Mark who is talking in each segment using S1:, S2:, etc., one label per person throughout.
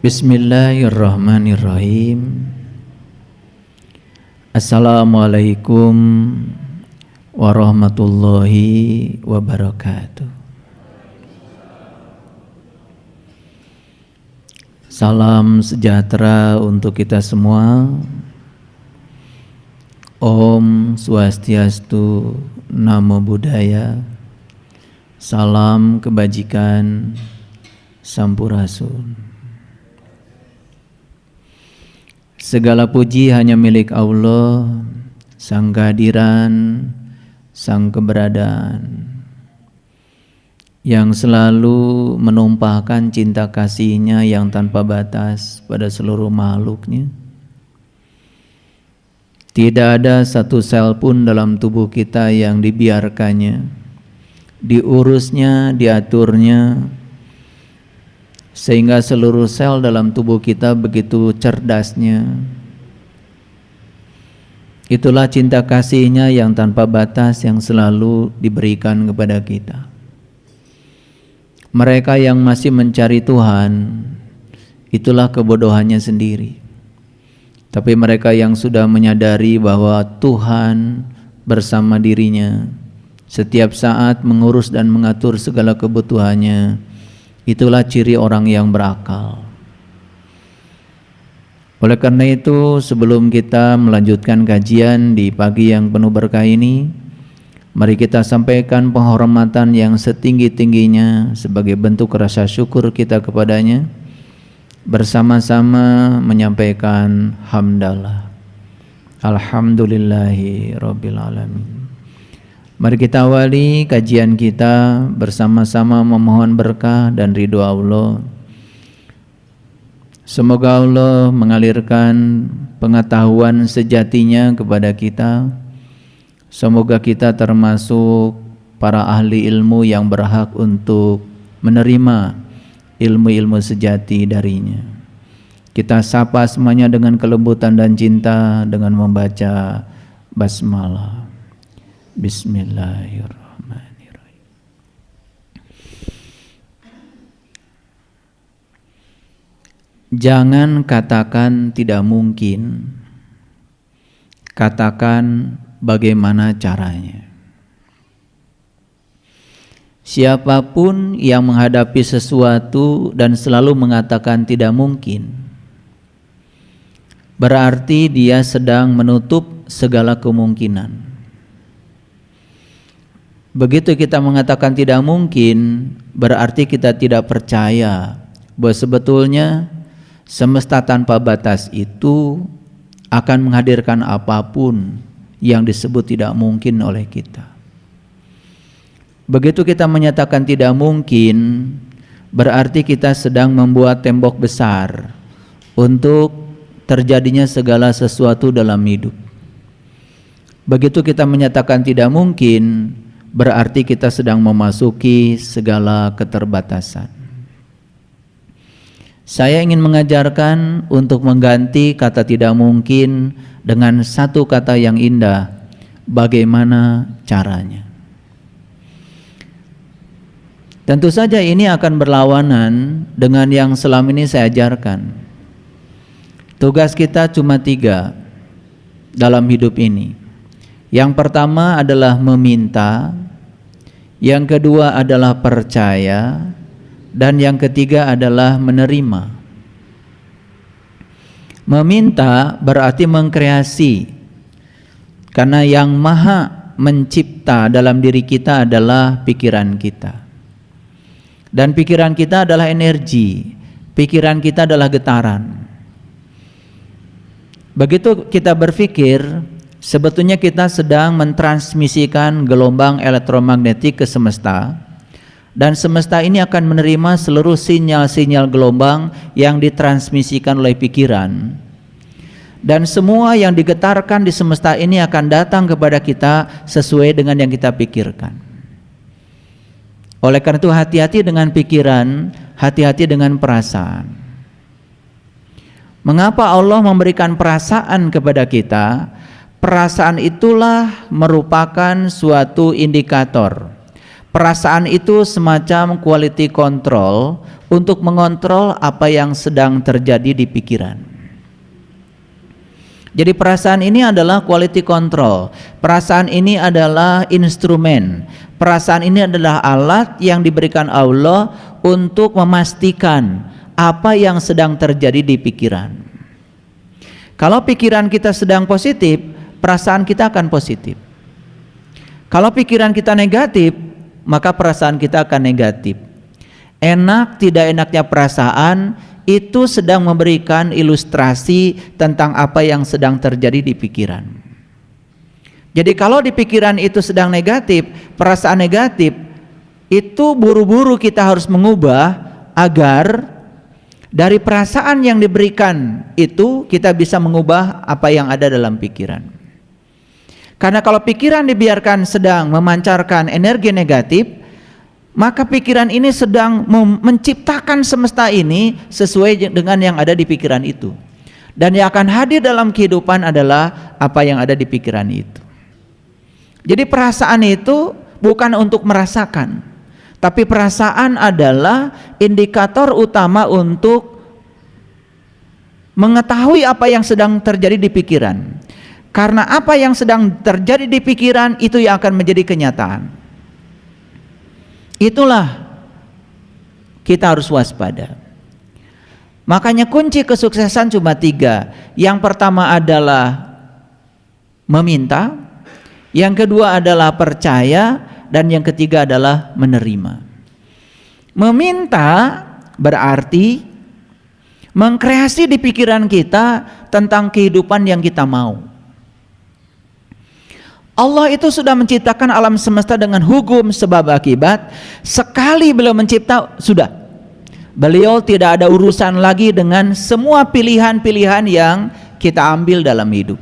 S1: Bismillahirrahmanirrahim. Assalamualaikum warahmatullahi wabarakatuh. Salam sejahtera untuk kita semua. Om Swastiastu, Namo Buddhaya. Salam kebajikan, Sampurasun. Segala puji hanya milik Allah, Sang Kehadiran, Sang Keberadaan, yang selalu menumpahkan cinta kasih-Nya yang tanpa batas pada seluruh makhluk-Nya. Tidak ada satu sel pun dalam tubuh kita yang dibiarkannya, diurusnya, diaturnya, sehingga seluruh sel dalam tubuh kita begitu cerdasnya. Itulah cinta kasih-Nya yang tanpa batas yang selalu diberikan kepada kita. Mereka yang masih mencari Tuhan, itulah kebodohannya sendiri. Tapi mereka yang sudah menyadari bahwa Tuhan bersama dirinya, setiap saat mengurus dan mengatur segala kebutuhannya, itulah ciri orang yang berakal. Oleh karena itu, sebelum kita melanjutkan kajian di pagi yang penuh berkah ini, mari kita sampaikan penghormatan yang setinggi-tingginya sebagai bentuk rasa syukur kita kepadanya, bersama-sama menyampaikan hamdalah. Alhamdulillahi Rabbil Alamin. Mari kita awali kajian kita bersama-sama memohon berkah dan ridho Allah. Semoga Allah mengalirkan pengetahuan sejatinya kepada kita. Semoga kita termasuk para ahli ilmu yang berhak untuk menerima ilmu-ilmu sejati darinya. Kita sapa semuanya dengan kelembutan dan cinta dengan membaca basmalah. Bismillahirrahmanirrahim. Jangan katakan tidak mungkin, katakan bagaimana caranya. Siapapun yang menghadapi sesuatu dan selalu mengatakan tidak mungkin, berarti dia sedang menutup segala kemungkinan. Begitu kita mengatakan tidak mungkin, berarti kita tidak percaya bahwa sebetulnya semesta tanpa batas itu akan menghadirkan apapun yang disebut tidak mungkin oleh kita. Begitu kita menyatakan tidak mungkin, berarti kita sedang membuat tembok besar untuk terjadinya segala sesuatu dalam hidup. Begitu kita menyatakan tidak mungkin, berarti kita sedang memasuki segala keterbatasan. Saya ingin mengajarkan untuk mengganti kata tidak mungkin dengan satu kata yang indah. Bagaimana caranya? Tentu saja ini akan berlawanan dengan yang selama ini saya ajarkan. Tugas kita cuma 3 dalam hidup ini. Yang pertama adalah meminta, yang kedua adalah percaya, dan yang ketiga adalah menerima. Meminta berarti mengkreasi, karena yang maha mencipta dalam diri kita adalah pikiran kita. Dan pikiran kita adalah energi, pikiran kita adalah getaran. Begitu kita berpikir, sebetulnya kita sedang mentransmisikan gelombang elektromagnetik ke semesta, dan semesta ini akan menerima seluruh sinyal-sinyal gelombang yang ditransmisikan oleh pikiran, dan semua yang digetarkan di semesta ini akan datang kepada kita sesuai dengan yang kita pikirkan. Oleh karena itu, hati-hati dengan pikiran, hati-hati dengan perasaan. Mengapa Allah memberikan perasaan kepada kita? Perasaan itulah merupakan suatu indikator. Perasaan itu semacam quality control untuk mengontrol apa yang sedang terjadi di pikiran. Jadi perasaan ini adalah quality control. Perasaan ini adalah instrumen. Perasaan ini adalah alat yang diberikan Allah untuk memastikan apa yang sedang terjadi di pikiran. Kalau pikiran kita sedang positif, perasaan kita akan positif. Kalau pikiran kita negatif, maka perasaan kita akan negatif. Enak tidak enaknya perasaan itu sedang memberikan ilustrasi tentang apa yang sedang terjadi di pikiran. Jadi kalau di pikiran itu sedang negatif, perasaan negatif, itu buru-buru kita harus mengubah agar dari perasaan yang diberikan itu kita bisa mengubah apa yang ada dalam pikiran. Karena kalau pikiran dibiarkan sedang memancarkan energi negatif, maka pikiran ini sedang menciptakan semesta ini sesuai dengan yang ada di pikiran itu. Dan yang akan hadir dalam kehidupan adalah apa yang ada di pikiran itu. Jadi perasaan itu bukan untuk merasakan, tapi perasaan adalah indikator utama untuk mengetahui apa yang sedang terjadi di pikiran. Karena apa yang sedang terjadi di pikiran itu yang akan menjadi kenyataan. Itulah kita harus waspada. Makanya kunci kesuksesan cuma 3. Yang pertama adalah meminta, yang kedua adalah percaya, dan yang ketiga adalah menerima. Meminta berarti mengkreasi di pikiran kita tentang kehidupan yang kita mau. Allah itu sudah menciptakan alam semesta dengan hukum sebab akibat. Sekali beliau mencipta, sudah. Beliau tidak ada urusan lagi dengan semua pilihan-pilihan yang kita ambil dalam hidup.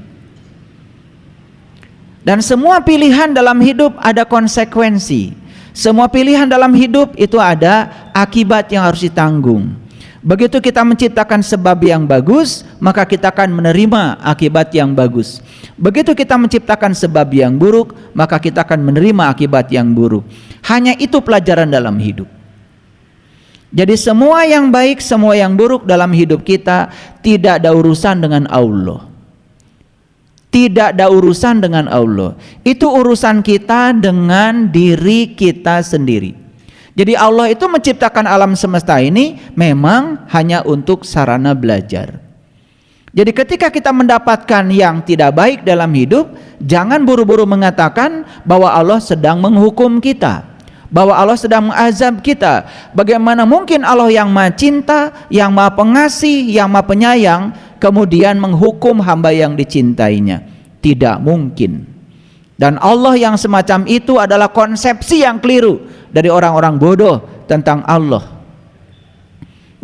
S1: Dan semua pilihan dalam hidup ada konsekuensi. Semua pilihan dalam hidup itu ada akibat yang harus ditanggung. Begitu kita menciptakan sebab yang bagus, maka kita akan menerima akibat yang bagus. Begitu kita menciptakan sebab yang buruk, maka kita akan menerima akibat yang buruk. Hanya itu pelajaran dalam hidup. Jadi semua yang baik, semua yang buruk dalam hidup kita tidak ada urusan dengan Allah. Tidak ada urusan dengan Allah. Itu urusan kita dengan diri kita sendiri. Jadi Allah itu menciptakan alam semesta ini memang hanya untuk sarana belajar. Jadi ketika kita mendapatkan yang tidak baik dalam hidup, jangan buru-buru mengatakan bahwa Allah sedang menghukum kita, bahwa Allah sedang mengazab kita. Bagaimana mungkin Allah yang Maha Cinta, yang Maha Pengasih, yang Maha Penyayang kemudian menghukum hamba yang dicintainya? Tidak mungkin. Dan Allah yang semacam itu adalah konsepsi yang keliru dari orang-orang bodoh tentang Allah.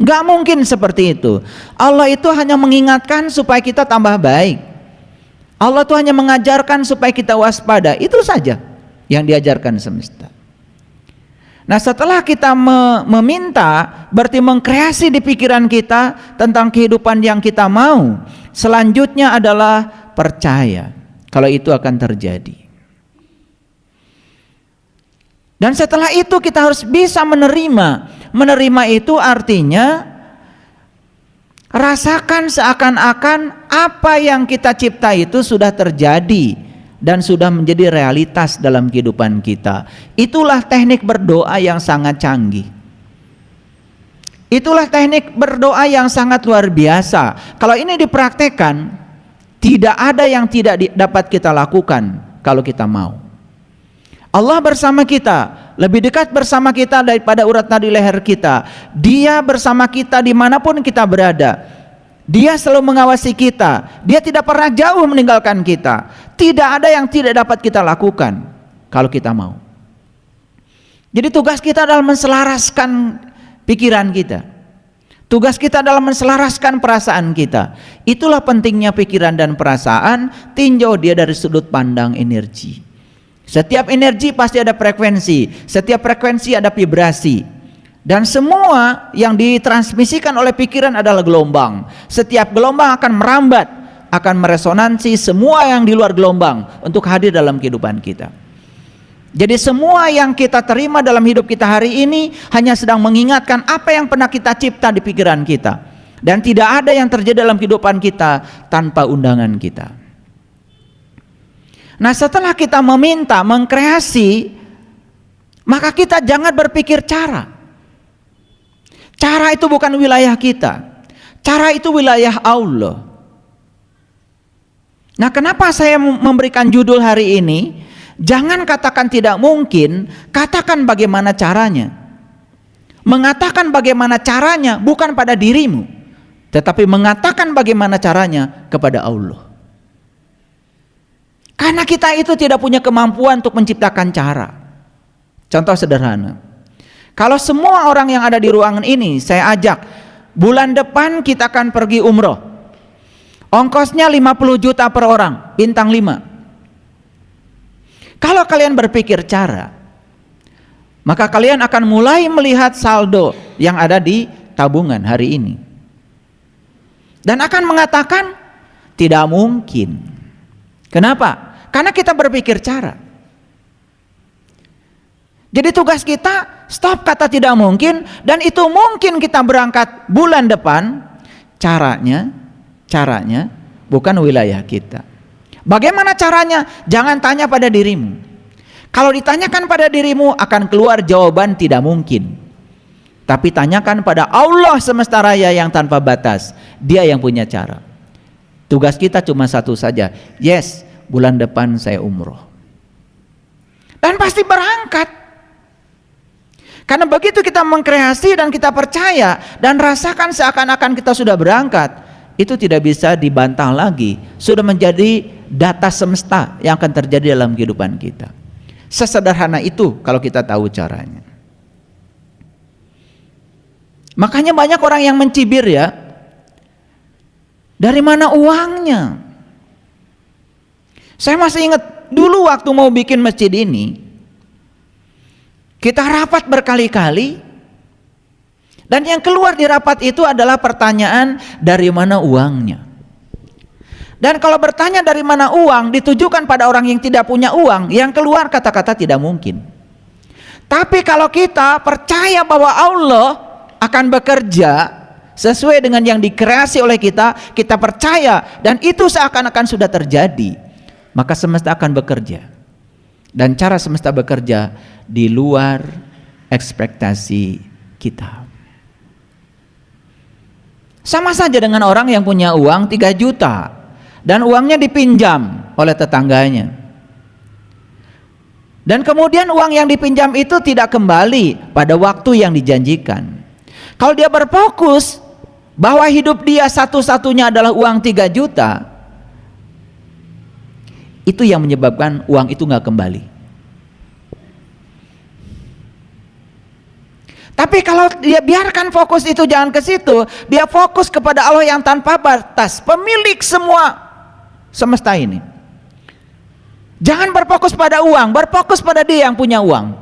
S1: Gak mungkin seperti itu. Allah itu hanya mengingatkan supaya kita tambah baik. Allah itu hanya mengajarkan supaya kita waspada. Itu saja yang diajarkan semesta. Nah, setelah kita meminta, berarti mengkreasi di pikiran kita tentang kehidupan yang kita mau. Selanjutnya adalah percaya kalau itu akan terjadi. Dan setelah itu kita harus bisa menerima. Menerima itu artinya rasakan seakan-akan apa yang kita cipta itu sudah terjadi dan sudah menjadi realitas dalam kehidupan kita. Itulah teknik berdoa yang sangat canggih. Itulah teknik berdoa yang sangat luar biasa. Kalau ini dipraktekkan, tidak ada yang tidak dapat kita lakukan kalau kita mau. Allah bersama kita, lebih dekat bersama kita daripada urat nadi leher kita. Dia bersama kita dimanapun kita berada. Dia selalu mengawasi kita. Dia tidak pernah jauh meninggalkan kita. Tidak ada yang tidak dapat kita lakukan kalau kita mau. Jadi tugas kita adalah menselaraskan pikiran kita. Tugas kita adalah menselaraskan perasaan kita. Itulah pentingnya pikiran dan perasaan. Tinjau dia dari sudut pandang energi. Setiap energi pasti ada frekuensi, setiap frekuensi ada vibrasi. Dan semua yang ditransmisikan oleh pikiran adalah gelombang. Setiap gelombang akan merambat, akan meresonansi semua yang di luar gelombang untuk hadir dalam kehidupan kita. Jadi semua yang kita terima dalam hidup kita hari ini hanya sedang mengingatkan apa yang pernah kita cipta di pikiran kita. Dan tidak ada yang terjadi dalam kehidupan kita tanpa undangan kita. Nah, setelah kita meminta, mengkreasi, maka kita jangan berpikir cara. Cara itu bukan wilayah kita. Cara itu wilayah Allah. Nah, kenapa saya memberikan judul hari ini? Jangan katakan tidak mungkin, katakan bagaimana caranya. Mengatakan bagaimana caranya bukan pada dirimu, tetapi mengatakan bagaimana caranya kepada Allah. Karena kita itu tidak punya kemampuan untuk menciptakan cara. Contoh sederhana. Kalau semua orang yang ada di ruangan ini saya ajak, bulan depan kita akan pergi umroh. Ongkosnya 50 juta per orang, bintang 5. Kalau kalian berpikir cara, maka kalian akan mulai melihat saldo yang ada di tabungan hari ini. Dan akan mengatakan tidak mungkin. Kenapa? Karena kita berpikir cara. Jadi tugas kita stop kata tidak mungkin, dan itu mungkin kita berangkat bulan depan. Caranya bukan wilayah kita. Bagaimana caranya? Jangan tanya pada dirimu. Kalau ditanyakan pada dirimu akan keluar jawaban tidak mungkin. Tapi tanyakan pada Allah semesta raya yang tanpa batas. Dia yang punya cara. Tugas kita cuma satu saja. Yes, bulan depan saya umroh. Dan pasti berangkat. Karena begitu kita mengkreasi dan kita percaya dan rasakan seakan-akan kita sudah berangkat, itu tidak bisa dibantah lagi. Sudah menjadi data semesta yang akan terjadi dalam kehidupan kita. Sesederhana itu kalau kita tahu caranya. Makanya banyak orang yang mencibir ya, dari mana uangnya? Saya masih ingat dulu waktu mau bikin masjid ini, kita rapat berkali-kali, dan yang keluar di rapat itu adalah pertanyaan dari mana uangnya. Dan kalau bertanya dari mana uang ditujukan pada orang yang tidak punya uang, yang keluar kata-kata tidak mungkin. Tapi kalau kita percaya bahwa Allah akan bekerja sesuai dengan yang dikreasi oleh kita, kita percaya dan itu seakan-akan sudah terjadi, maka semesta akan bekerja. Dan cara semesta bekerja di luar ekspektasi kita. Sama saja dengan orang yang punya uang 3 juta dan uangnya dipinjam oleh tetangganya. Dan kemudian uang yang dipinjam itu tidak kembali pada waktu yang dijanjikan. Kalau dia berfokus bahwa hidup dia satu-satunya adalah uang 3 juta, itu yang menyebabkan uang itu nggak kembali. Tapi kalau dia biarkan fokus itu jangan ke situ, dia fokus kepada Allah yang tanpa batas, pemilik semua semesta ini. Jangan berfokus pada uang, berfokus pada dia yang punya uang.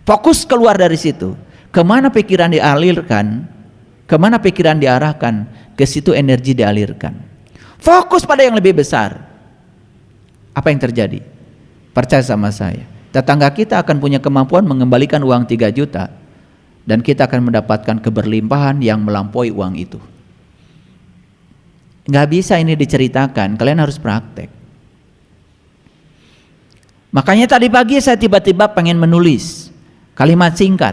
S1: Fokus keluar dari situ. Kemana pikiran dialirkan, kemana pikiran diarahkan, ke situ energi dialirkan. Fokus pada yang lebih besar. Apa yang terjadi? Percaya sama saya, tetangga kita akan punya kemampuan mengembalikan uang 3 juta. Dan kita akan mendapatkan keberlimpahan yang melampaui uang itu. Nggak bisa ini diceritakan, kalian harus praktek. Makanya tadi pagi saya tiba-tiba pengen menulis kalimat singkat.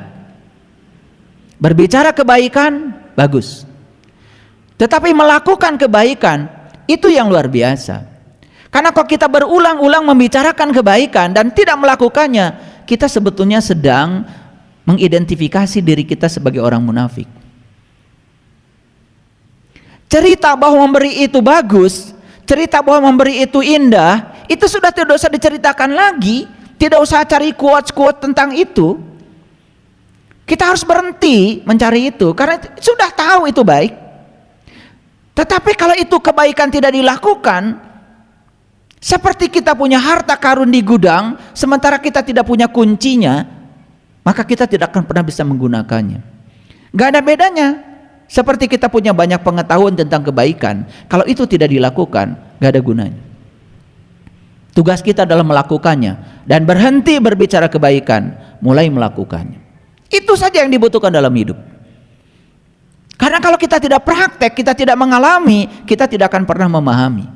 S1: Berbicara kebaikan, bagus. Tetapi melakukan kebaikan, itu yang luar biasa. Karena kalau kita berulang-ulang membicarakan kebaikan dan tidak melakukannya, kita sebetulnya sedang mengidentifikasi diri kita sebagai orang munafik. Cerita bahwa memberi itu bagus, cerita bahwa memberi itu indah, itu sudah tidak usah diceritakan lagi. Tidak usah cari quotes-quotes tentang itu. Kita harus berhenti mencari itu karena sudah tahu itu baik. Tetapi kalau itu kebaikan tidak dilakukan, seperti kita punya harta karun di gudang sementara kita tidak punya kuncinya, maka kita tidak akan pernah bisa menggunakannya. Gak ada bedanya. Seperti kita punya banyak pengetahuan tentang kebaikan, kalau itu tidak dilakukan, gak ada gunanya. Tugas kita adalah melakukannya dan berhenti berbicara kebaikan, mulai melakukannya. Itu saja yang dibutuhkan dalam hidup. Karena kalau kita tidak praktek, kita tidak mengalami, kita tidak akan pernah memahami.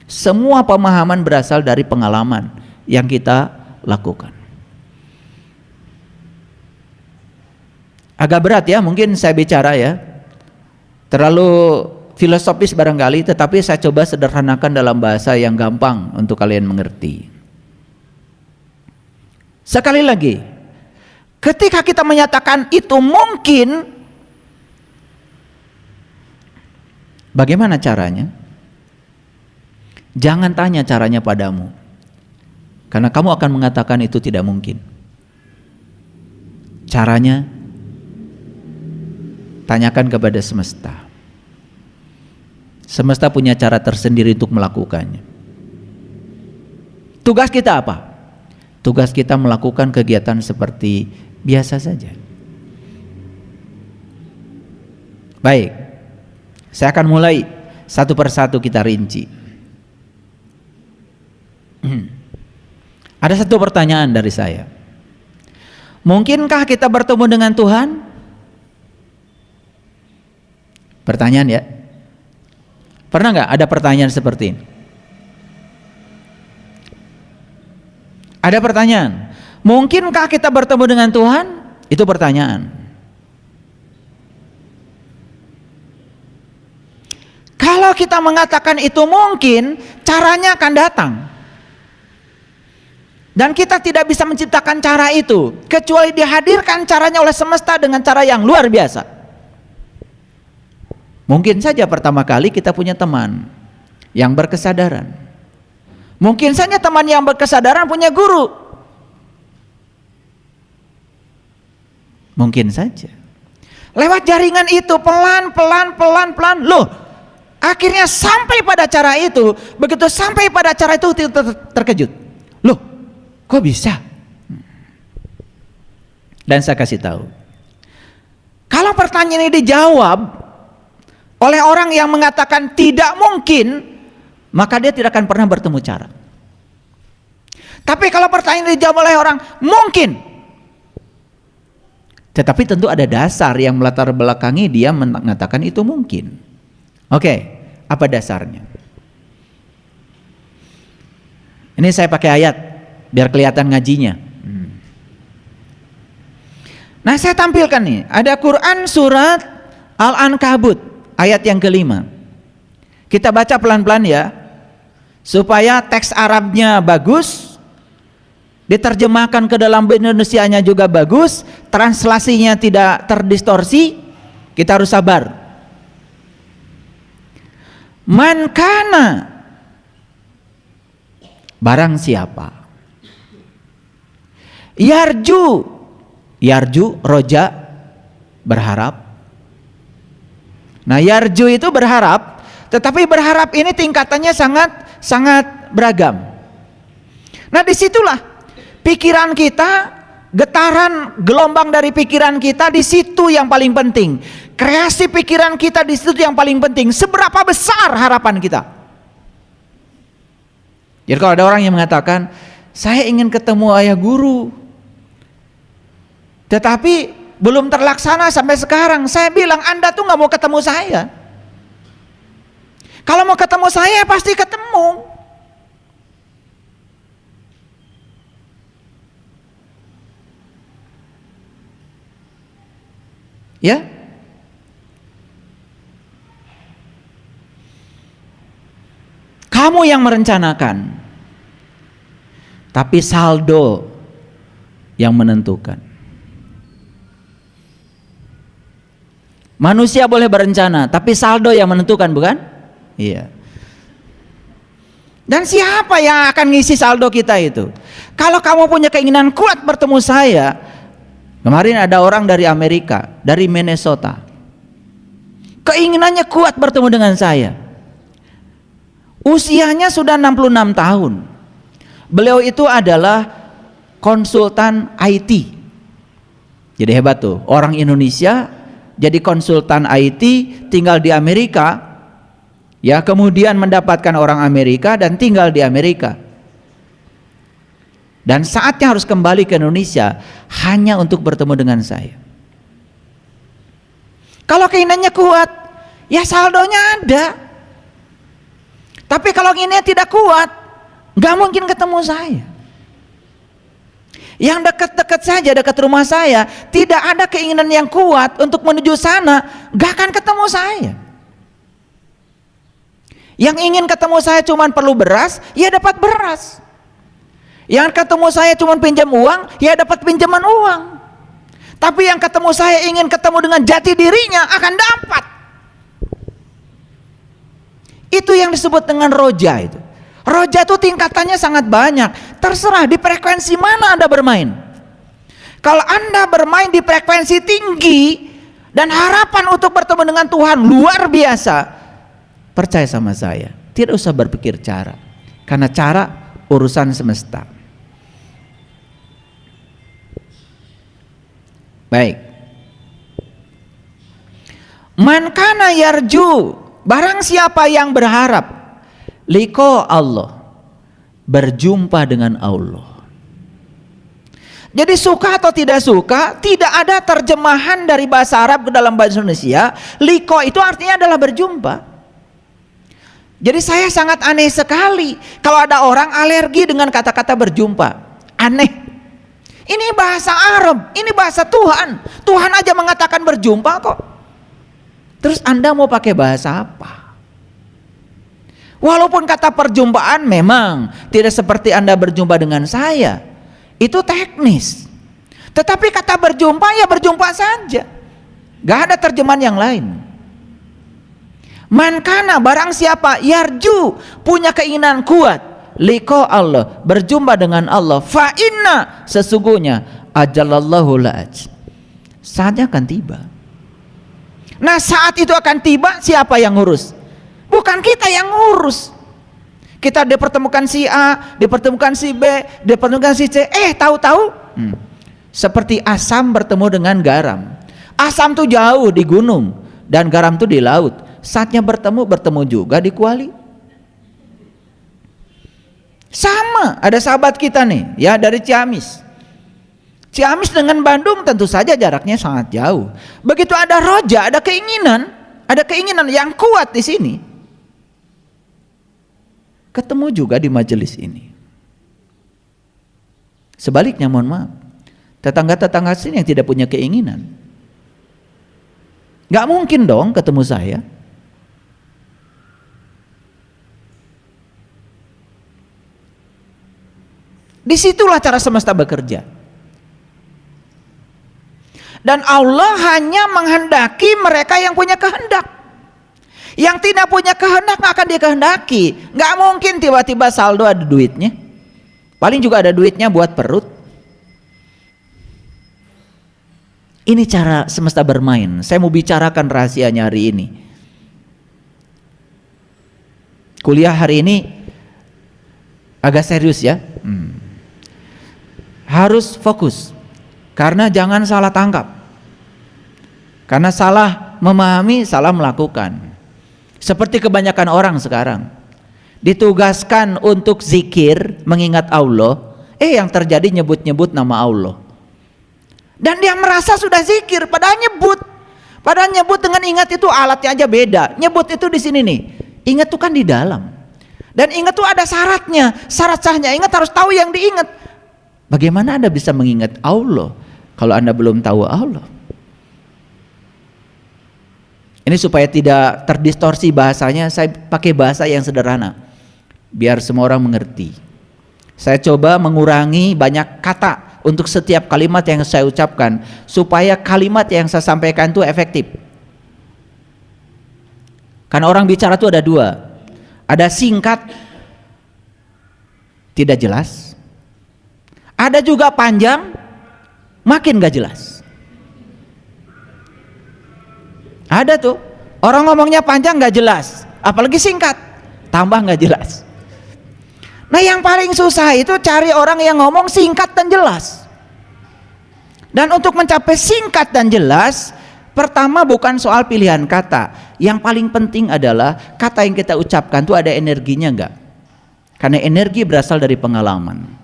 S1: Semua pemahaman berasal dari pengalaman yang kita lakukan. Agak berat ya, mungkin saya bicara ya, terlalu filosofis barangkali, tetapi saya coba sederhanakan dalam bahasa yang gampang untuk kalian mengerti. Sekali lagi, ketika kita menyatakan itu mungkin, bagaimana caranya? Jangan tanya caranya padamu, karena kamu akan mengatakan itu tidak mungkin. Caranya, tanyakan kepada semesta. Semesta punya cara tersendiri untuk melakukannya. Tugas kita apa? Tugas kita melakukan kegiatan seperti biasa saja. Baik, saya akan mulai satu persatu kita rinci. Ada satu pertanyaan dari saya. Mungkinkah kita bertemu dengan Tuhan? Pertanyaan ya. Pernah nggak ada pertanyaan seperti ini? Ada pertanyaan, mungkinkah kita bertemu dengan Tuhan? Itu pertanyaan. Kalau kita mengatakan itu mungkin, caranya akan datang. Dan kita tidak bisa menciptakan cara itu, kecuali dihadirkan caranya oleh semesta dengan cara yang luar biasa. Mungkin saja pertama kali kita punya teman yang berkesadaran. Mungkin saja teman yang berkesadaran punya guru. Mungkin saja. Lewat jaringan itu pelan, loh, akhirnya sampai pada cara itu. Begitu sampai pada cara itu terkejut. Loh, kok bisa? Dan saya kasih tahu, kalau pertanyaan ini dijawab oleh orang yang mengatakan tidak mungkin, maka dia tidak akan pernah bertemu cara. Tapi kalau pertanyaan dijawab oleh orang mungkin, tetapi tentu ada dasar yang melatar belakangi dia mengatakan itu mungkin. Oke, apa dasarnya? Ini saya pakai ayat biar kelihatan ngajinya. Nah, saya tampilkan nih, ada Quran surat Al-Ankabut ayat yang kelima. Kita baca pelan-pelan ya, supaya teks Arabnya bagus, diterjemahkan ke dalam Indonesianya juga bagus, translasinya tidak terdistorsi. Kita harus sabar. Man kana, barang siapa, yarju roja, berharap. Nah, yarju itu berharap, tetapi berharap ini tingkatannya sangat beragam. Nah, disitulah pikiran kita, getaran gelombang dari pikiran kita di situ yang paling penting. Kreasi pikiran kita di situ yang paling penting. Seberapa besar harapan kita? Jadi kalau ada orang yang mengatakan, saya ingin ketemu ayah guru, tetapi belum terlaksana sampai sekarang. Saya bilang, Anda tuh nggak mau ketemu saya. Kalau mau ketemu saya pasti ketemu. Ya, kamu yang merencanakan, tapi saldo yang menentukan. Manusia boleh berencana, tapi saldo yang menentukan, bukan? Iya. Dan siapa yang akan ngisi saldo kita itu? Kalau kamu punya keinginan kuat bertemu saya, kemarin ada orang dari Amerika, dari Minnesota, keinginannya kuat bertemu dengan saya. Usianya sudah 66 tahun. Beliau itu adalah konsultan IT. Jadi hebat tuh, orang Indonesia jadi konsultan IT, tinggal di Amerika, ya, kemudian mendapatkan orang Amerika dan tinggal di Amerika. Dan saatnya harus kembali ke Indonesia hanya untuk bertemu dengan saya. Kalau keinginannya kuat, ya saldonya ada. Tapi kalau keinginannya tidak kuat, nggak mungkin ketemu saya. Yang dekat-dekat saja, dekat rumah saya, tidak ada keinginan yang kuat untuk menuju sana, nggak akan ketemu saya. Yang ingin ketemu saya cuma perlu beras, ya dapat beras. Yang ketemu saya cuma pinjam uang, ya dapat pinjaman uang. Tapi yang ketemu saya ingin ketemu dengan jati dirinya, akan dapat. Itu yang disebut dengan roja itu. Roja itu tingkatannya sangat banyak. Terserah di frekuensi mana Anda bermain. Kalau Anda bermain di frekuensi tinggi dan harapan untuk bertemu dengan Tuhan luar biasa, percaya sama saya, tidak usah berpikir cara. Karena cara urusan semesta. Baik. Man kana yarju, barang siapa yang berharap liqa Allah, berjumpa dengan Allah. Jadi suka atau tidak suka, tidak ada terjemahan dari bahasa Arab ke dalam bahasa Indonesia. Liqa itu artinya adalah berjumpa. Jadi saya sangat aneh sekali kalau ada orang alergi dengan kata-kata berjumpa. Aneh. Ini bahasa Arab, ini bahasa Tuhan. Tuhan aja mengatakan berjumpa kok. Terus Anda mau pakai bahasa apa? Walaupun kata perjumpaan memang tidak seperti Anda berjumpa dengan saya, itu teknis. Tetapi kata berjumpa ya berjumpa saja, gak ada terjemahan yang lain. Man kana, barang siapa yarju, punya keinginan kuat liqa Allah, berjumpa dengan Allah, fa inna, sesungguhnya ajalallahu la'aj, saatnya akan tiba. Nah saat itu akan tiba, siapa yang ngurus? Bukan kita yang ngurus. Kita dipertemukan si A, dipertemukan si B, dipertemukan si C, tahu-tahu seperti asam bertemu dengan garam. Asam tuh jauh di gunung dan garam tuh di laut. Saatnya bertemu juga di kuali. Sama, ada sahabat kita nih, ya dari Ciamis. Ciamis dengan Bandung tentu saja jaraknya sangat jauh. Begitu ada roja, ada keinginan yang kuat di sini. Ketemu juga di majelis ini. Sebaliknya mohon maaf, tetangga-tetangga sini yang tidak punya keinginan, gak mungkin dong ketemu saya. Disitulah cara semesta bekerja. Dan Allah hanya menghendaki mereka yang punya kehendak. Yang tidak punya kehendak gak akan dikehendaki. Gak mungkin tiba-tiba saldo ada duitnya. Paling juga ada duitnya buat perut. Ini cara semesta bermain. Saya mau bicarakan rahasianya hari ini. Kuliah hari ini agak serius ya. Harus fokus, karena jangan salah tangkap, karena salah memahami, salah melakukan. Seperti kebanyakan orang sekarang ditugaskan untuk zikir, mengingat Allah, yang terjadi nyebut-nyebut nama Allah, dan dia merasa sudah zikir, padahal nyebut dengan ingat itu alatnya aja beda. Nyebut itu di sini nih, ingat itu kan di dalam, dan ingat itu ada syaratnya, syarat sahnya ingat harus tahu yang diingat. Bagaimana Anda bisa mengingat Allah kalau Anda belum tahu Allah? Ini supaya tidak terdistorsi bahasanya, saya pakai bahasa yang sederhana biar semua orang mengerti. Saya coba mengurangi banyak kata untuk setiap kalimat yang saya ucapkan supaya kalimat yang saya sampaikan itu efektif. Karena orang bicara itu ada dua, ada singkat tidak jelas, ada juga panjang makin gak jelas. Ada tuh orang ngomongnya panjang gak jelas, apalagi singkat tambah gak jelas. Nah yang paling susah itu cari orang yang ngomong singkat dan jelas. Dan untuk mencapai singkat dan jelas, pertama bukan soal pilihan kata. Yang paling penting adalah kata yang kita ucapkan tuh ada energinya enggak. Karena energi berasal dari pengalaman.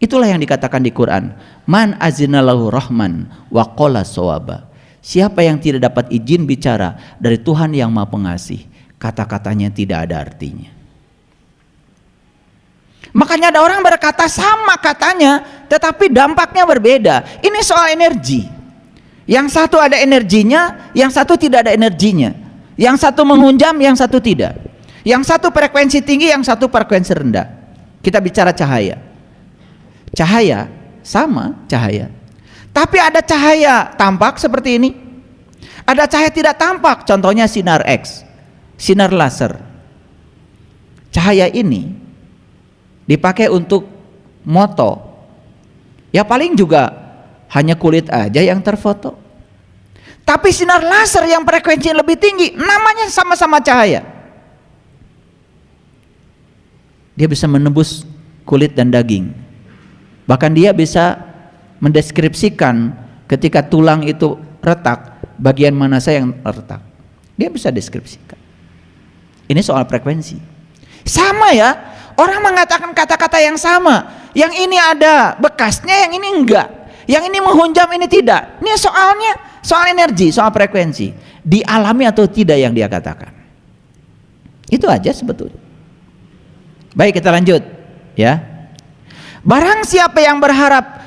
S1: Itulah yang dikatakan di Quran, man azinalahu rahman wa qala sawaba. Siapa yang tidak dapat izin bicara dari Tuhan yang Maha Pengasih, kata-katanya tidak ada artinya. Makanya ada orang berkata sama katanya, tetapi dampaknya berbeda. Ini soal energi. Yang satu ada energinya, yang satu tidak ada energinya. Yang satu menghunjam, yang satu tidak. Yang satu frekuensi tinggi, yang satu frekuensi rendah. Kita bicara cahaya. Cahaya sama cahaya. Tapi ada cahaya tampak seperti ini, ada cahaya tidak tampak, contohnya sinar X, sinar laser. Cahaya ini dipakai untuk moto, ya paling juga hanya kulit aja yang terfoto. Tapi sinar laser yang frekuensi lebih tinggi, namanya sama-sama cahaya, dia bisa menembus kulit dan daging. Bahkan dia bisa mendeskripsikan ketika tulang itu retak, bagian mana saja yang retak, dia bisa deskripsikan. Ini soal frekuensi. Sama ya, orang mengatakan kata-kata yang sama, yang ini ada bekasnya, yang ini enggak, yang ini menghunjam, ini tidak. Ini soalnya soal energi, soal frekuensi, dialami atau tidak yang dia katakan. Itu aja sebetulnya. Baik, kita lanjut ya. Barang siapa yang berharap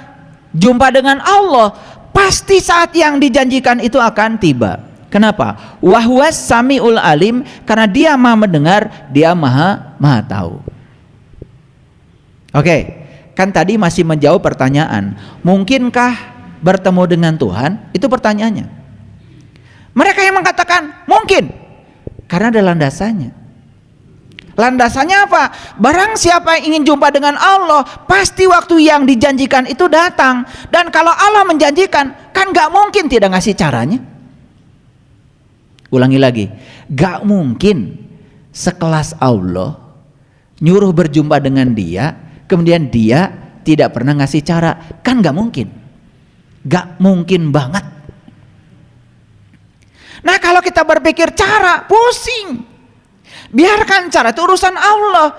S1: jumpa dengan Allah, pasti saat yang dijanjikan itu akan tiba. Kenapa? Wahwas samiul alim, karena dia maha mendengar, dia maha tahu. Oke, kan tadi masih menjawab pertanyaan, mungkinkah bertemu dengan Tuhan? Itu pertanyaannya. Mereka yang mengatakan mungkin, karena ada landasannya. Landasannya apa? Barang siapa yang ingin jumpa dengan Allah, pasti waktu yang dijanjikan itu datang. Dan kalau Allah menjanjikan, kan gak mungkin tidak ngasih caranya. Ulangi lagi, gak mungkin sekelas Allah nyuruh berjumpa dengan dia, kemudian dia tidak pernah ngasih cara. Kan gak mungkin. Gak mungkin banget. Nah, kalau kita berpikir cara, pusing. Biarkan cara, itu urusan Allah.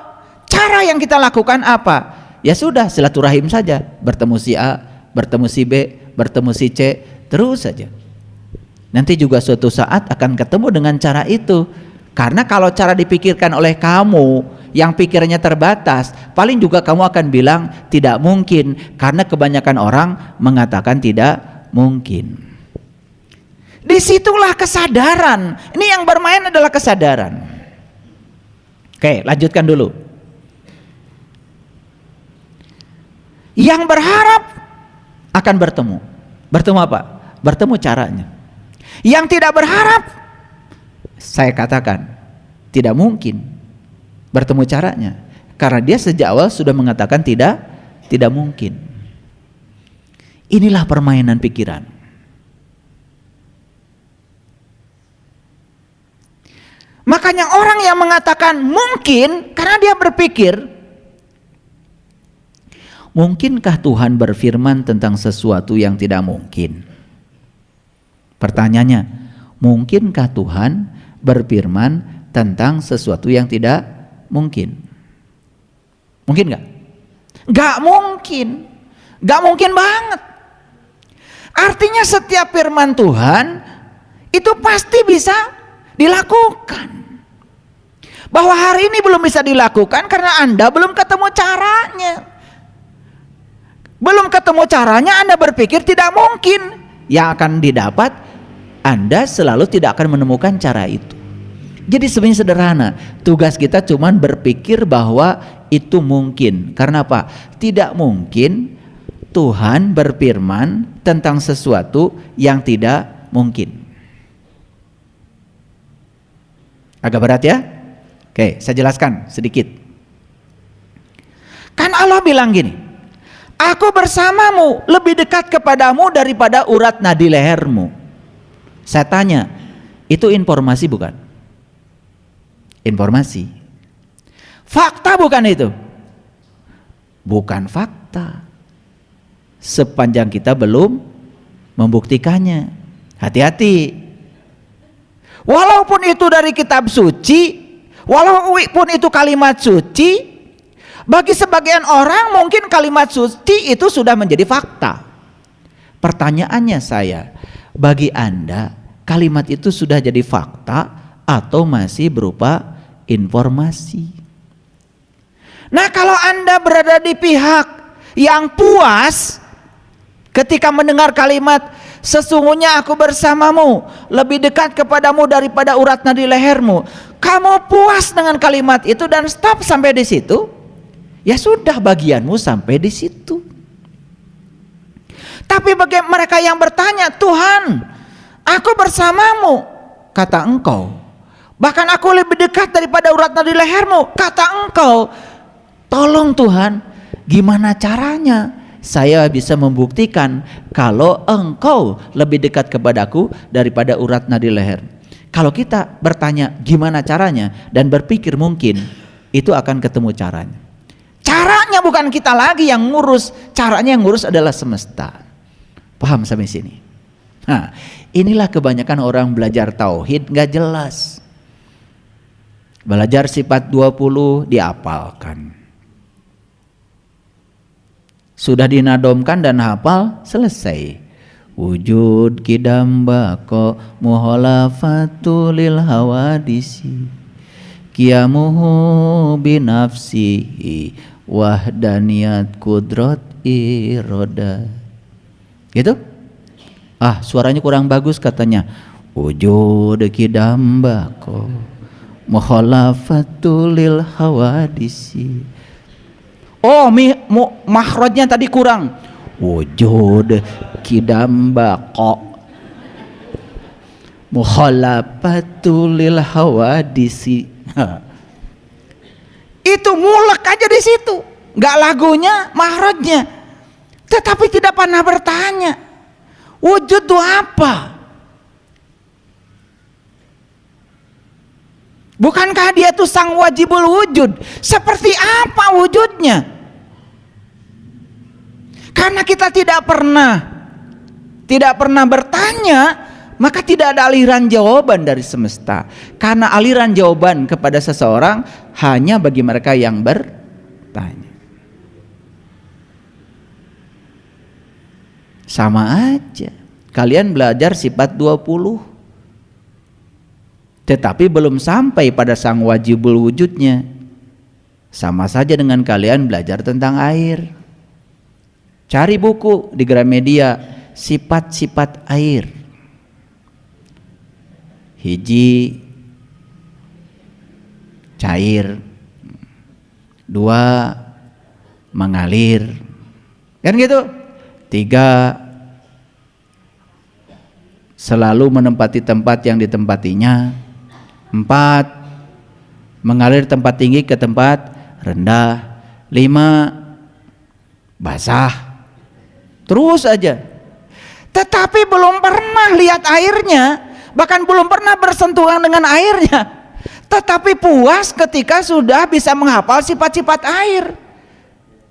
S1: Cara yang kita lakukan apa? Ya sudah, silaturahim saja. Bertemu si A, bertemu si B, bertemu si C, terus saja. Nanti juga suatu saat akan ketemu dengan cara itu. Karena kalau cara dipikirkan oleh kamu yang pikirannya terbatas, paling juga kamu akan bilang tidak mungkin, karena kebanyakan orang mengatakan tidak mungkin. Disitulah kesadaran. Ini yang bermain adalah kesadaran. Oke, lanjutkan dulu. Yang berharap akan bertemu. Bertemu apa? Bertemu caranya. Yang tidak berharap, saya katakan tidak mungkin bertemu caranya, karena dia sejak awal sudah mengatakan tidak mungkin. Inilah permainan pikiran. Makanya orang yang mengatakan mungkin, karena dia berpikir, mungkinkah Tuhan berfirman tentang sesuatu yang tidak mungkin? Pertanyaannya, mungkinkah Tuhan berfirman tentang sesuatu yang tidak mungkin? Mungkin nggak? Nggak mungkin, nggak mungkin banget. Artinya setiap firman Tuhan itu pasti bisa dilakukan. Bahwa hari ini belum bisa dilakukan karena Anda belum ketemu caranya. Belum ketemu caranya, Anda berpikir tidak mungkin. Yang akan didapat, Anda selalu tidak akan menemukan cara itu. Jadi sebenarnya sederhana, tugas kita cuma berpikir bahwa itu mungkin. Karena apa? Tidak mungkin Tuhan berfirman tentang sesuatu yang tidak mungkin. Agak berat ya? Oke, saya jelaskan sedikit. Kan Allah bilang gini, aku bersamamu, lebih dekat kepadamu daripada urat nadi lehermu. Saya tanya, itu informasi bukan? Informasi. Fakta bukan itu? Bukan fakta. Sepanjang kita belum membuktikannya. Hati-hati. Walaupun itu dari kitab suci, walaupun itu kalimat suci, Bagi sebagian orang mungkin kalimat suci itu sudah menjadi fakta. Pertanyaannya saya, bagi Anda kalimat itu sudah jadi fakta atau masih berupa informasi? Nah, kalau Anda berada di pihak yang puas ketika mendengar kalimat sesungguhnya aku bersamamu, lebih dekat kepadamu daripada urat nadi lehermu, kamu puas dengan kalimat itu dan stop sampai di situ, ya sudah, bagianmu sampai di situ. Tapi bagi mereka yang bertanya, Tuhan, aku bersamamu, kata engkau, bahkan aku lebih dekat daripada urat nadi lehermu, kata engkau. Tolong Tuhan, gimana caranya saya bisa membuktikan kalau engkau lebih dekat kepadaku daripada urat nadi leher? Kalau kita bertanya gimana caranya dan berpikir mungkin, itu akan ketemu caranya. Caranya bukan kita lagi yang ngurus, caranya yang ngurus adalah semesta. Paham sampai sini? Nah, inilah kebanyakan orang belajar tauhid gak jelas. Belajar sifat 20 diapalkan, sudah dinadomkan dan hafal, selesai. Wujud kidam bako muholafatu lil hawadisi kiamuhu binafsihi wahdaniyat kudrot iroda. Gitu? Suaranya kurang bagus katanya. Wujud kidam bako muholafatu lil hawadisi. Makhrajnya tadi kurang. Wujud kidam bako mukhalafatul lil hawadisi. Itu mulek aja di situ, nggak lagunya, makhrajnya. Tetapi tidak pernah bertanya, wujud itu apa? Bukankah dia itu sang wajibul wujud? Seperti apa wujudnya? Karena kita tidak pernah bertanya, maka tidak ada aliran jawaban dari semesta. Karena aliran jawaban kepada seseorang hanya bagi mereka yang bertanya. Sama aja, kalian belajar sifat 20, tetapi belum sampai pada sang wajibul wujudnya. Sama saja dengan kalian belajar tentang air. Cari buku di Gramedia, sifat-sifat air. Hiji, cair. 2, mengalir. Kan gitu? 3, selalu menempati tempat yang ditempatinya. 4, mengalir tempat tinggi ke tempat rendah. 5, basah. Terus aja. Tetapi belum pernah lihat airnya, bahkan belum pernah bersentuhan dengan airnya. Tetapi puas ketika sudah bisa menghafal sifat-sifat air.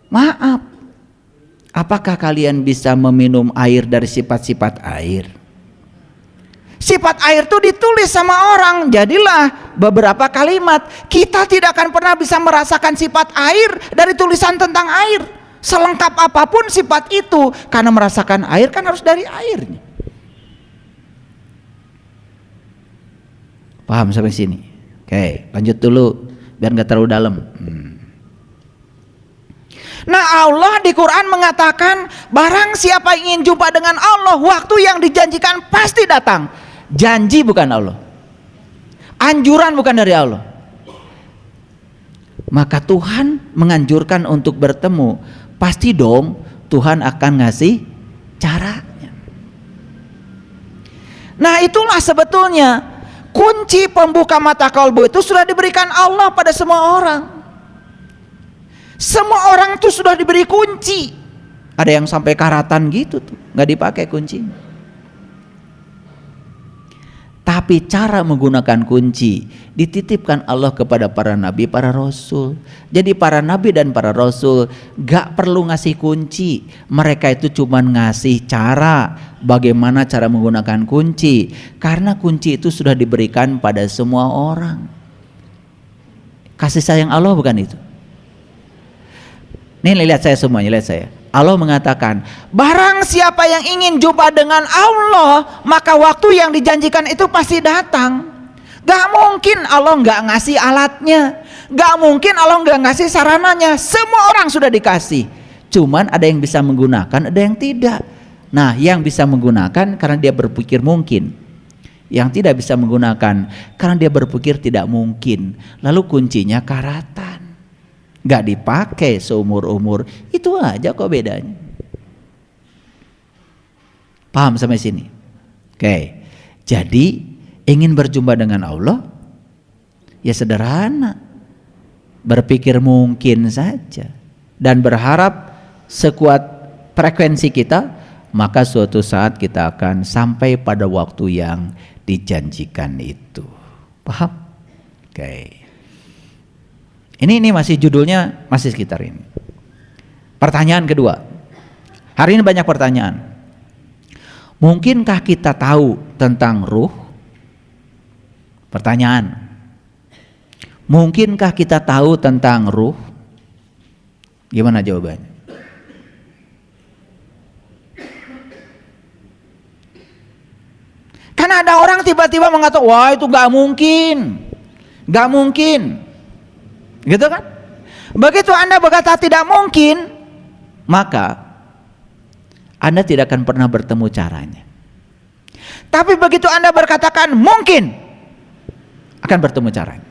S1: Maaf, apakah kalian bisa meminum air dari sifat-sifat air? Sifat air itu ditulis sama orang, jadilah beberapa kalimat. Kita tidak akan pernah bisa merasakan sifat air dari tulisan tentang air. Selengkap apapun sifat itu, karena merasakan air kan harus dari airnya. Paham sampai sini? Oke, lanjut dulu biar nggak terlalu dalam. Nah, Allah di Quran mengatakan, barang siapa ingin jumpa dengan Allah, waktu yang dijanjikan pasti datang. Janji bukan Allah, anjuran bukan dari Allah. Maka Tuhan menganjurkan untuk bertemu, pasti dong Tuhan akan ngasih caranya. Nah, itulah sebetulnya kunci pembuka mata kalbu itu sudah diberikan Allah pada semua orang. Semua orang tuh sudah diberi kunci. Ada yang sampai karatan gitu tuh, nggak dipakai kuncinya. Tapi cara menggunakan kunci dititipkan Allah kepada para nabi, para rasul. Jadi para nabi dan para rasul gak perlu ngasih kunci. Mereka itu cuma ngasih cara, bagaimana cara menggunakan kunci. Karena kunci itu sudah diberikan pada semua orang. Kasih sayang Allah bukan itu? Nih lihat saya semuanya, lihat saya. Allah mengatakan, barang siapa yang ingin jumpa dengan Allah, maka waktu yang dijanjikan itu pasti datang. Gak mungkin Allah gak ngasih alatnya, gak mungkin Allah gak ngasih sarananya. Semua orang sudah dikasih, cuman ada yang bisa menggunakan, ada yang tidak. Nah, yang bisa menggunakan karena dia berpikir mungkin, yang tidak bisa menggunakan karena dia berpikir tidak mungkin. Lalu kuncinya karatan, gak dipakai seumur-umur. Itu aja kok bedanya. Paham sampai sini? Oke. Jadi ingin berjumpa dengan Allah ya sederhana, berpikir mungkin saja dan berharap sekuat frekuensi kita, maka suatu saat kita akan sampai pada waktu yang dijanjikan itu. Paham? Oke. Ini masih judulnya masih sekitar ini. Pertanyaan kedua. Hari ini banyak pertanyaan. Mungkinkah kita tahu tentang ruh? Pertanyaan. Mungkinkah kita tahu tentang ruh? Gimana jawabannya? Karena ada orang tiba-tiba mengatakan, wah itu gak mungkin. Gak mungkin. Gitu kan? Begitu Anda berkata tidak mungkin, maka Anda tidak akan pernah bertemu caranya. Tapi begitu Anda berkatakan mungkin, akan bertemu caranya.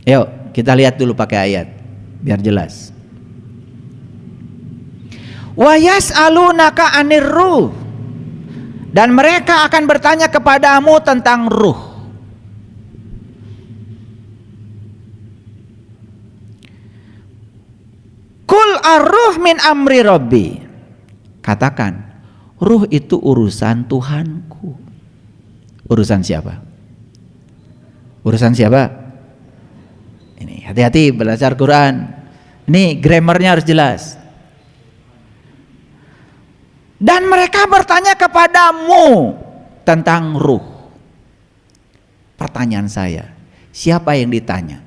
S1: Yuk kita lihat dulu pakai ayat biar jelas. Wa yas'alunaka 'anir ruh, dan mereka akan bertanya kepadamu tentang ruh. Kul ar-ruh min amri rabbi. Katakan, ruh itu urusan Tuhanku. Urusan siapa? Urusan siapa? Ini hati-hati belajar Quran. Ini grammarnya harus jelas. Dan mereka bertanya kepadamu tentang ruh. Pertanyaan saya, siapa yang ditanya?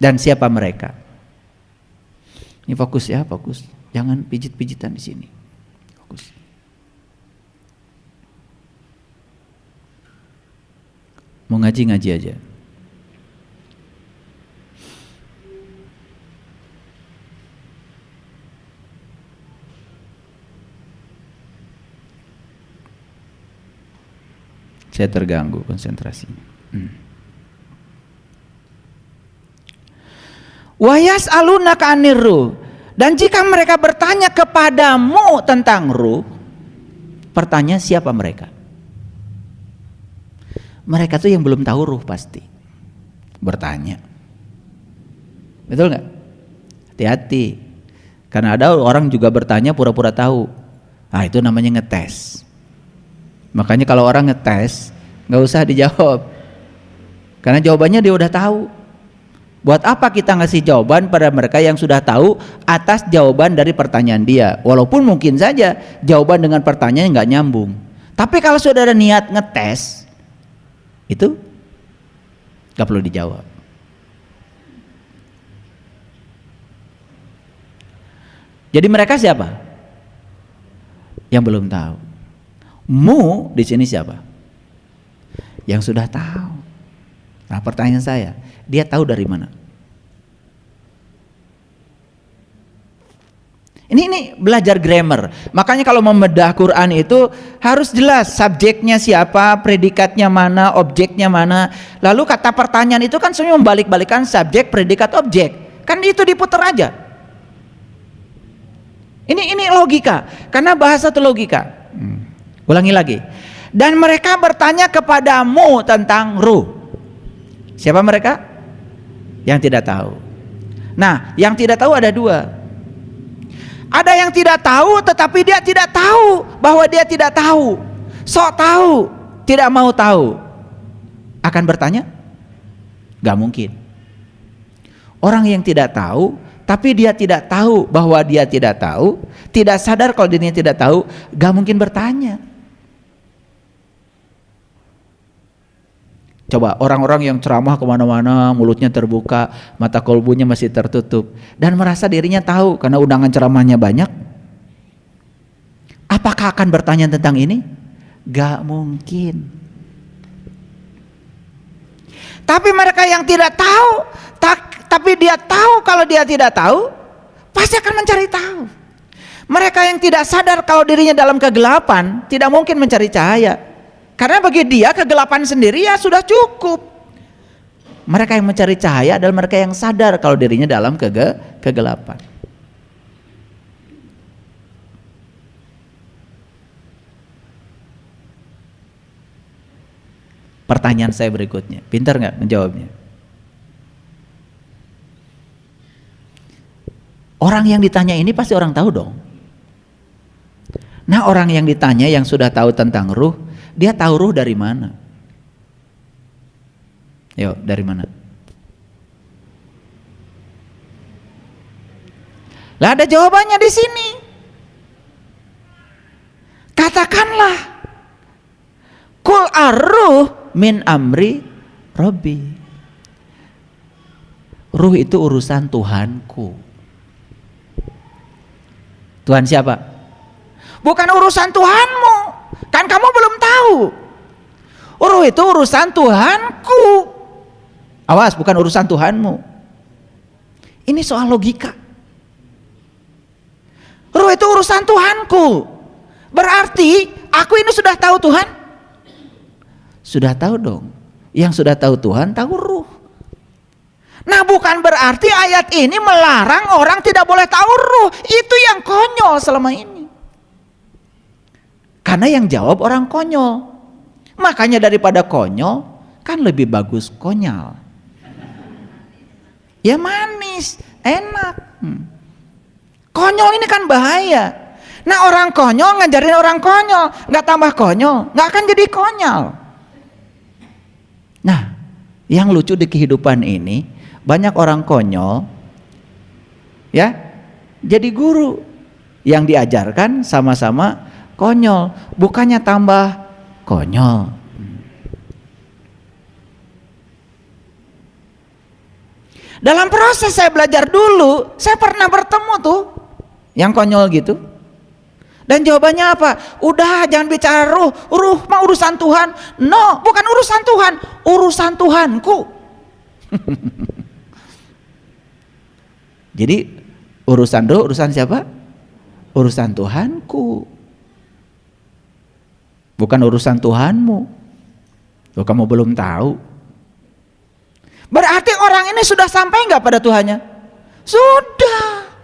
S1: Dan siapa mereka? Ini fokus ya, fokus. Jangan pijit-pijitan di sini. Fokus. Mau ngaji-ngaji aja. Saya terganggu konsentrasinya. Wa yas'alunaka 'anir ruh, dan jika mereka bertanya kepadamu tentang ruh, pertanyaan siapa mereka? Mereka tuh yang belum tahu ruh pasti bertanya. Betul nggak? Hati-hati, karena ada orang juga bertanya pura-pura tahu. Ah, itu namanya ngetes. Makanya kalau orang ngetes nggak usah dijawab, karena jawabannya dia udah tahu. Buat apa kita ngasih jawaban pada mereka yang sudah tahu atas jawaban dari pertanyaan dia? Walaupun mungkin saja jawaban dengan pertanyaan nggak nyambung. Tapi kalau sudah ada niat ngetes, itu nggak perlu dijawab. Jadi mereka siapa? Yang belum tahu. Mu di sini siapa? Yang sudah tahu. Nah, pertanyaan saya, dia tahu dari mana? Ini belajar grammar. Makanya kalau membedah Quran itu harus jelas subjeknya siapa, predikatnya mana, objeknya mana. Lalu kata pertanyaan itu kan semuanya membalik-balikan subjek, predikat, objek. Kan itu diputar aja. Ini logika, karena bahasa itu logika. Ulangi lagi. Dan mereka bertanya kepadamu tentang ruh. Siapa mereka? Yang tidak tahu. Nah, yang tidak tahu ada dua. Ada yang tidak tahu tetapi dia tidak tahu bahwa dia tidak tahu. Sok tahu, tidak mau tahu. Akan bertanya? Gak mungkin. Orang yang tidak tahu tapi dia tidak tahu bahwa dia tidak tahu, tidak sadar kalau dirinya tidak tahu, gak mungkin bertanya. Coba orang-orang yang ceramah kemana-mana, mulutnya terbuka, mata kolbunya masih tertutup, dan merasa dirinya tahu karena undangan ceramahnya banyak. Apakah akan bertanya tentang ini? Gak mungkin. Tapi mereka yang tidak tahu, tapi dia tahu kalau dia tidak tahu, pasti akan mencari tahu. Mereka yang tidak sadar kalau dirinya dalam kegelapan, tidak mungkin mencari cahaya. Karena bagi dia kegelapan sendiri ya sudah cukup. Mereka yang mencari cahaya adalah mereka yang sadar kalau dirinya dalam kegelapan. Pertanyaan saya berikutnya, pintar nggak menjawabnya? Orang yang ditanya ini pasti orang tahu dong. Nah, orang yang ditanya yang sudah tahu tentang ruh, dia tahu ruh dari mana? Yuk, dari mana? Lah ada jawabannya di sini. Katakanlah, Qul ar-ruh min amri Rabbi. Ruh itu urusan Tuhanku. Tuhan siapa? Bukan urusan Tuhanmu. Kan kamu belum tahu. Ruh itu urusan Tuhanku. Awas, bukan urusan Tuhanmu. Ini soal logika. Ruh itu urusan Tuhanku. Berarti aku ini sudah tahu Tuhan? Sudah tahu dong. Yang sudah tahu Tuhan tahu ruh. Nah, bukan berarti ayat ini melarang orang tidak boleh tahu ruh. Itu yang konyol selama ini. Karena yang jawab orang konyol. Makanya daripada konyol, kan lebih bagus konyol. Ya manis, enak. Konyol ini kan bahaya. Nah, orang konyol ngajarin orang konyol, nggak tambah konyol, nggak akan jadi konyol. Nah, yang lucu di kehidupan ini, banyak orang konyol, ya, jadi guru yang diajarkan sama-sama konyol, bukannya tambah konyol. Dalam proses saya belajar dulu, saya pernah bertemu tuh yang konyol gitu. Dan jawabannya apa? Udah, jangan bicara ruh, ruh mah urusan Tuhan. No, bukan urusan Tuhan, urusan Tuhanku. Jadi urusan ruh, urusan siapa? Urusan Tuhanku. Bukan urusan Tuhanmu. Loh, kamu belum tahu. Berarti orang ini sudah sampai enggak pada Tuhannya? Sudah.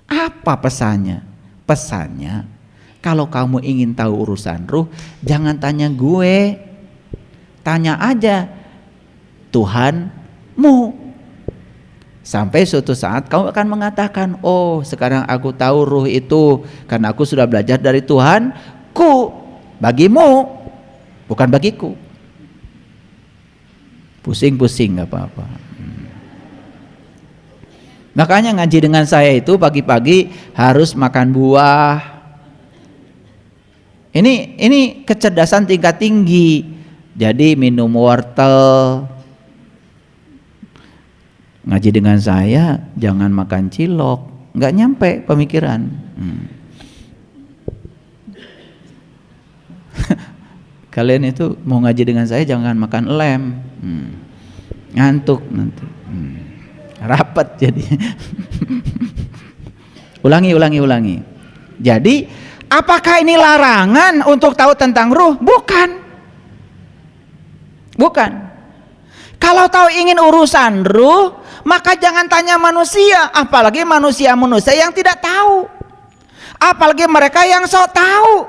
S1: Apa pesannya? Pesannya, kalau kamu ingin tahu urusan ruh, jangan tanya gue. Tanya aja Tuhanmu. Sampai suatu saat kamu akan mengatakan, oh sekarang aku tahu ruh itu karena aku sudah belajar dari Tuhanku. Bagimu, bukan bagiku. Pusing-pusing gak apa-apa. Makanya ngaji dengan saya itu pagi-pagi harus makan buah. Ini kecerdasan tingkat tinggi. Jadi minum wortel. Ngaji dengan saya jangan makan cilok, nggak nyampe pemikiran. Kalian itu mau ngaji dengan saya jangan makan lem, ngantuk nanti, rapat jadi. ulangi. Jadi apakah ini larangan untuk tahu tentang ruh? Bukan. Kalau tahu ingin urusan ruh, maka jangan tanya manusia, apalagi manusia yang tidak tahu, apalagi mereka yang sok tahu.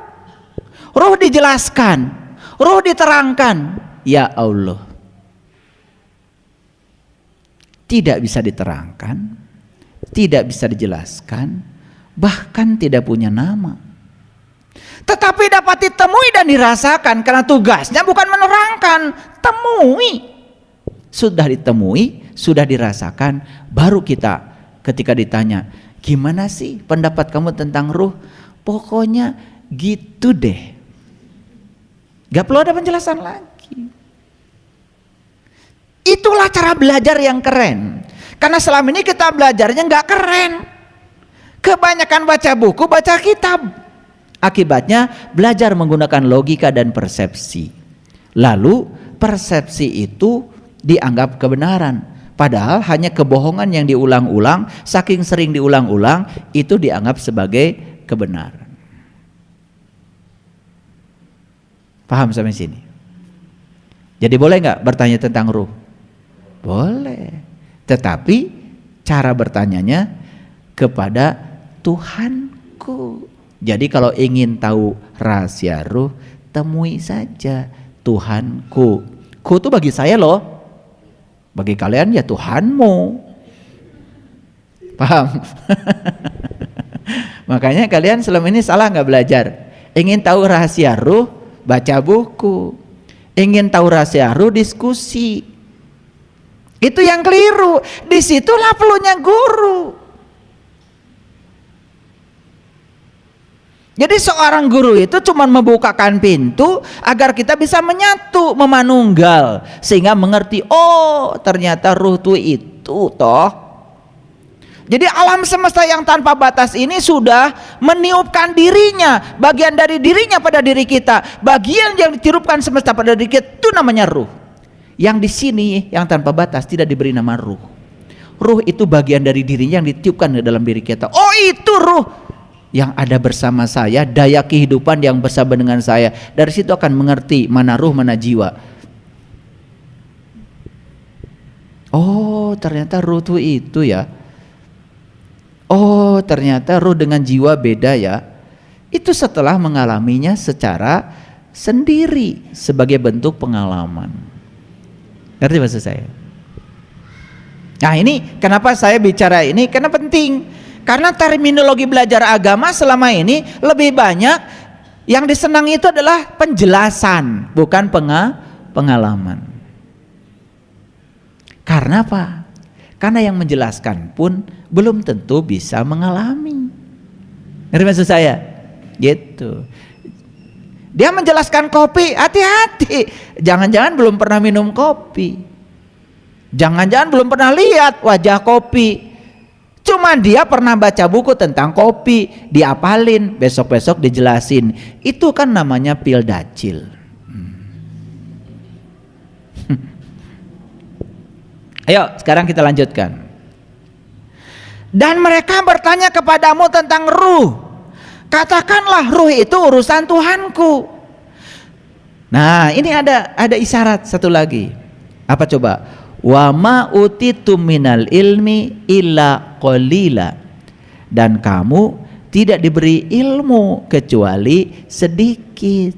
S1: Ruh dijelaskan, ruh diterangkan. Ya Allah, tidak bisa diterangkan, tidak bisa dijelaskan, bahkan tidak punya nama. Tetapi dapat ditemui dan dirasakan, karena tugasnya bukan menerangkan, temui. Sudah ditemui, sudah dirasakan, baru kita ketika ditanya, gimana sih pendapat kamu tentang ruh? Pokoknya gitu deh. Gak perlu ada penjelasan lagi. Itulah cara belajar yang keren. Karena selama ini kita belajarnya gak keren. Kebanyakan baca buku, baca kitab. Akibatnya belajar menggunakan logika dan persepsi. Lalu persepsi itu dianggap kebenaran. Padahal hanya kebohongan yang diulang-ulang, saking sering diulang-ulang, itu dianggap sebagai kebenaran. Paham sampai sini? Jadi boleh nggak bertanya tentang ruh? Boleh. Tetapi cara bertanyanya kepada Tuhanku. Jadi kalau ingin tahu rahasia ruh, temui saja Tuhanku. Ku itu bagi saya loh. Bagi kalian ya Tuhanmu. Paham? Makanya kalian selama ini salah nggak belajar. Ingin tahu rahasia ruh, baca buku. Ingin tahu rahasia ruh, diskusi. Itu yang keliru. Disitulah perlunya guru. Jadi seorang guru itu cuma membukakan pintu agar kita bisa menyatu, memanunggal, sehingga mengerti, oh ternyata ruh itu toh. Jadi alam semesta yang tanpa batas ini sudah meniupkan dirinya, bagian dari dirinya pada diri kita. Bagian yang ditiupkan semesta pada diri kita itu namanya ruh. Yang di sini yang tanpa batas tidak diberi nama ruh. Ruh itu bagian dari dirinya yang ditiupkan ke dalam diri kita. Oh itu ruh yang ada bersama saya, daya kehidupan yang bersama dengan saya. Dari situ akan mengerti mana ruh, mana jiwa. Oh ternyata ruh itu ya. Oh ternyata ruh dengan jiwa beda ya. Itu setelah mengalaminya secara sendiri sebagai bentuk pengalaman. Ngerti maksud saya? Nah ini kenapa saya bicara ini, karena penting. Karena terminologi belajar agama selama ini lebih banyak yang disenangi itu adalah penjelasan, bukan pengalaman. Karena apa? Karena yang menjelaskan pun belum tentu bisa mengalami. Ngerti maksud saya? Gitu. Dia menjelaskan kopi, hati-hati. Jangan-jangan belum pernah minum kopi. Jangan-jangan belum pernah lihat wajah kopi. Cuma dia pernah baca buku tentang kopi, diapalin, besok-besok dijelasin. Itu kan namanya pil dacil. Ayo sekarang kita lanjutkan. Dan mereka bertanya kepadamu tentang ruh. Katakanlah ruh itu urusan Tuhanku. Nah ini ada isyarat satu lagi. Apa coba? Wa ma utitum minal ilmi illa qalila. Dan kamu tidak diberi ilmu kecuali sedikit.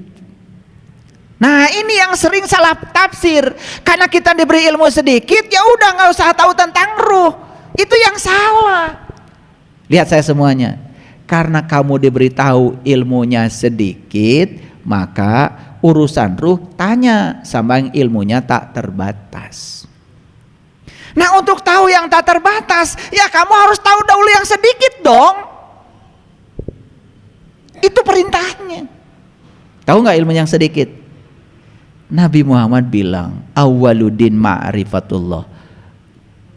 S1: Nah ini yang sering salah tafsir. Karena kita diberi ilmu sedikit, ya udah nggak usah tahu tentang ruh. Itu yang salah. Lihat saya semuanya. Karena kamu diberitahu ilmunya sedikit, maka urusan ruh tanya sama yang ilmunya tak terbatas. Nah untuk tahu yang tak terbatas, ya kamu harus tahu dahulu yang sedikit dong. Itu perintahnya. Tahu nggak ilmu yang sedikit? Nabi Muhammad bilang, awwaluddin ma'rifatullah.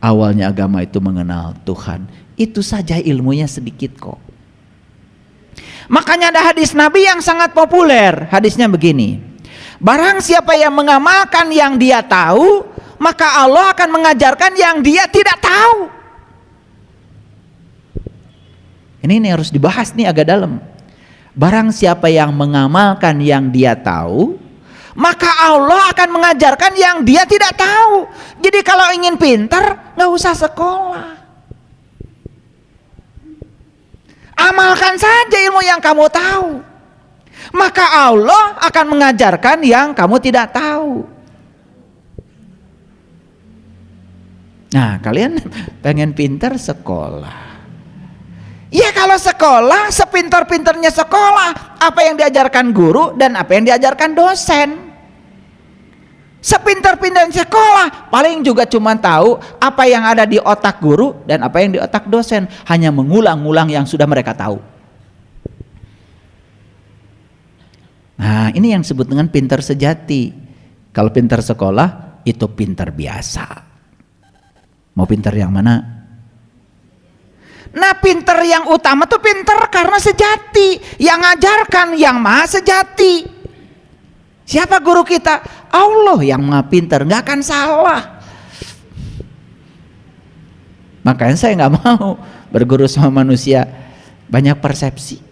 S1: Awalnya agama itu mengenal Tuhan. Itu saja ilmunya sedikit kok. Makanya ada hadis Nabi yang sangat populer. Hadisnya begini. Barang siapa yang mengamalkan yang dia tahu, maka Allah akan mengajarkan yang dia tidak tahu. Ini harus dibahas nih agak dalam. Barang siapa yang mengamalkan yang dia tahu, maka Allah akan mengajarkan yang dia tidak tahu. Jadi kalau ingin pintar, nggak usah sekolah. Amalkan saja ilmu yang kamu tahu. Maka Allah akan mengajarkan yang kamu tidak tahu. Nah, kalian pengen pintar sekolah. Ya kalau sekolah, sepintar-pintarnya sekolah, apa yang diajarkan guru dan apa yang diajarkan dosen. Sepintar-pintarnya sekolah, paling juga cuma tahu apa yang ada di otak guru dan apa yang di otak dosen. Hanya mengulang-ulang yang sudah mereka tahu. Nah, ini yang disebut dengan pintar sejati. Kalau pintar sekolah itu pintar biasa. Mau pintar yang mana? Nah, pintar yang utama tuh pintar karena sejati. Yang ngajarkan yang maha sejati. Siapa guru kita? Allah yang maha pintar, nggak akan salah. Makanya saya nggak mau berguru sama manusia banyak persepsi.